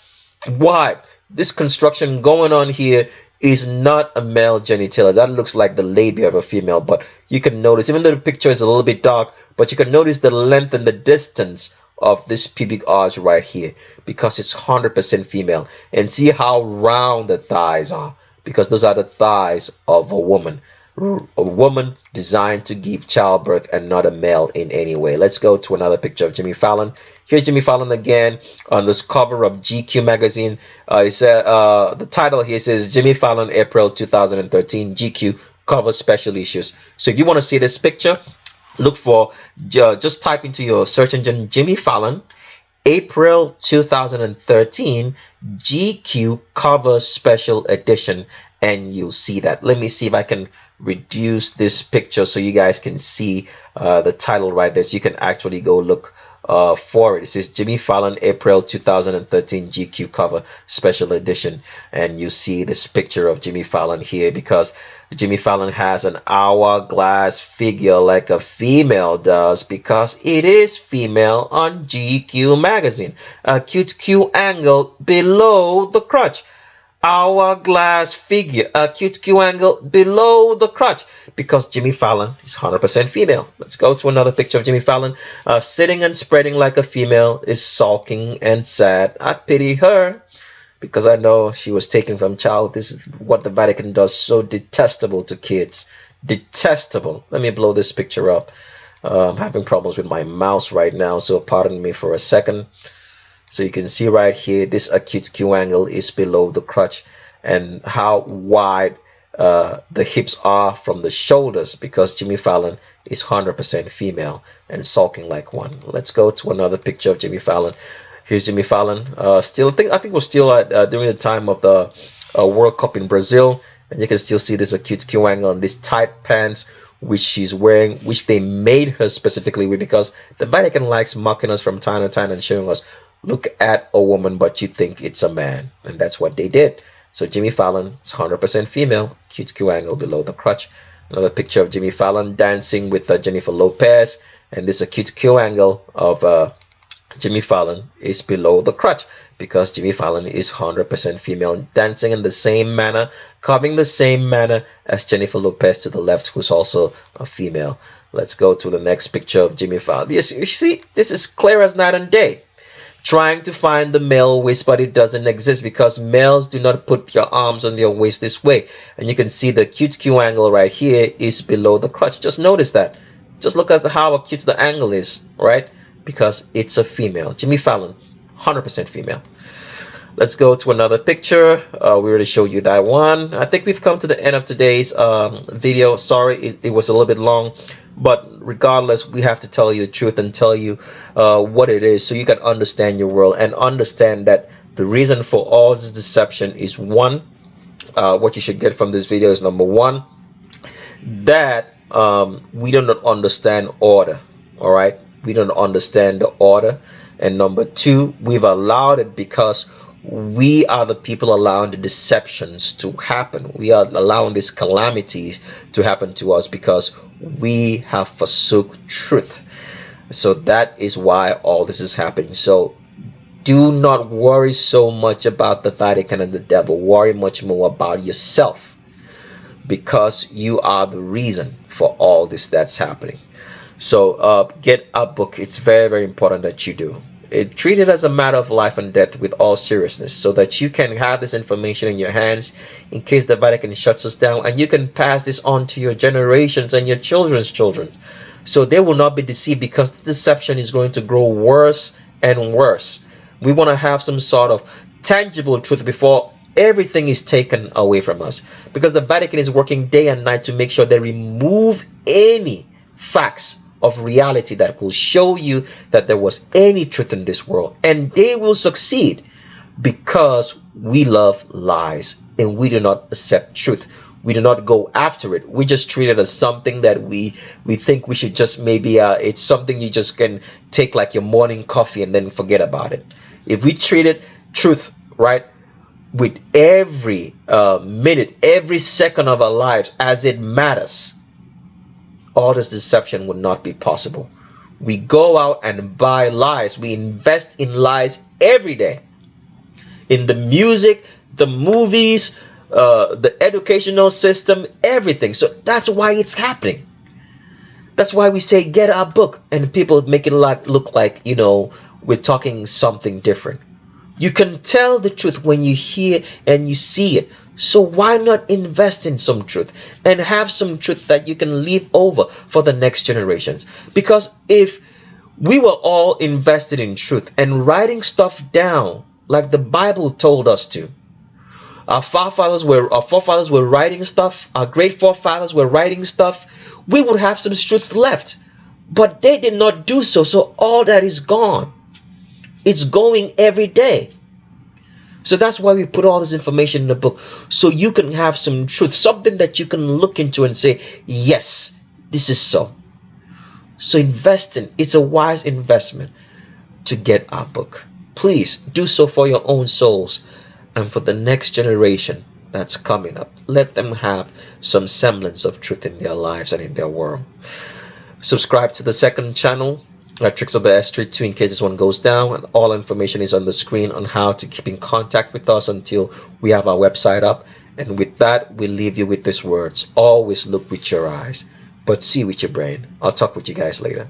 Wide. This construction going on here is not a male genitalia. That looks like the labia of a female, but you can notice, even though the picture is a little bit dark, but you can notice the length and the distance of this pubic arch right here, because it's 100% female. And see how round the thighs are, because those are the thighs of a woman. A woman designed to give childbirth, and not a male in any way. Let's go to another picture of Jimmy Fallon. Here's Jimmy Fallon again on this cover of GQ magazine. The title here says Jimmy Fallon, April 2013, GQ cover special issues. So if you want to see this picture, look for, just type into your search engine Jimmy Fallon, April 2013, GQ cover special edition, and you'll see that. Let me see if I can reduce this picture so you guys can see the title right there, so you can actually go look for it. It says Jimmy Fallon, April 2013, GQ cover special edition, and you see this picture of Jimmy Fallon here, because Jimmy Fallon has an hourglass figure like a female does, because it is female on GQ magazine. A cute Q angle below the crotch. Hourglass figure, a cute Q angle below the crotch, because Jimmy Fallon is 100% female. Let's go to another picture of Jimmy Fallon sitting and spreading like a female, is sulking and sad. I pity her, because I know she was taken from child. This is what the Vatican does, so detestable to kids. Detestable. Let me blow this picture up. I'm having problems with my mouse right now, so pardon me for a second. So you can see right here, this acute Q angle is below the crotch, and how wide the hips are from the shoulders, because Jimmy Fallon is 100% female and sulking like one. Let's go to another picture of Jimmy Fallon. Here's Jimmy Fallon. Still, I think we're still during the time of the World Cup in Brazil, and you can still see this acute Q angle and these tight pants which she's wearing, which they made her specifically with, because the Vatican likes mocking us from time to time and showing us, look at a woman but you think it's a man, and that's what they did. So Jimmy Fallon is 100% female, cute Q angle below the crotch. Another picture of Jimmy Fallon dancing with Jennifer Lopez, and this acute Q angle of Jimmy Fallon is below the crotch, because Jimmy Fallon is 100% female, dancing in the same manner, carving the same manner as Jennifer Lopez to the left, who's also a female. Let's go to the next picture of Jimmy Fallon. Yes, you see, this is clear as night and day. Trying to find the male waist, but it doesn't exist, because males do not put your arms on their waist this way. And you can see the cute Q angle right here is below the crotch. Just notice that. Just look at how acute the angle is, right? Because it's a female. Jimmy Fallon, 100% female. Let's go to another picture. We already showed you that one. I think we've come to the end of today's video. Sorry, it was a little bit long, but regardless, we have to tell you the truth and tell you what it is, so you can understand your world and understand that the reason for all this deception is one. What you should get from this video is, number one, that we do not understand order. All right, we don't understand the order. And number two, we've allowed it because we are the people allowing the deceptions to happen. We are allowing these calamities to happen to us because we have forsook truth. So that is why all this is happening. So do not worry so much about the Vatican and the devil. Worry much more about yourself, because you are the reason for all this that's happening. So get a book. It's very, very important that you do. Treat it as a matter of life and death with all seriousness, so that you can have this information in your hands in case the Vatican shuts us down, and you can pass this on to your generations and your children's children, so they will not be deceived, because the deception is going to grow worse and worse. We want to have some sort of tangible truth before everything is taken away from us, because the Vatican is working day and night to make sure they remove any facts of reality that will show you that there was any truth in this world, and they will succeed, because we love lies and we do not accept truth. We do not go after it. We just treat it as something that we think we should just maybe it's something you just can take like your morning coffee and then forget about it. If we treated truth, right, with every minute, every second of our lives as it matters, all this deception would not be possible. We go out and buy lies. We invest in lies every day. In the music, the movies, the educational system, everything. So that's why it's happening. That's why we say get our book, and people make it look like, you know, we're talking something different. You can tell the truth when you hear and you see it. So why not invest in some truth and have some truth that you can leave over for the next generations? Because if we were all invested in truth and writing stuff down like the Bible told us to, our forefathers were writing stuff, our great forefathers were writing stuff, we would have some truth left. But they did not do so, so all that is gone. It's going every day. So that's why we put all this information in the book, so you can have some truth, something that you can look into and say, yes, this is so. So invest in, it's a wise investment to get our book. Please do so for your own souls and for the next generation that's coming up. Let them have some semblance of truth in their lives and in their world. Subscribe to the second channel, Tricks of the S32, in case this one goes down, and all information is on the screen on how to keep in contact with us until we have our website up. And with that, we leave you with these words: always look with your eyes, but see with your brain. I'll talk with you guys later.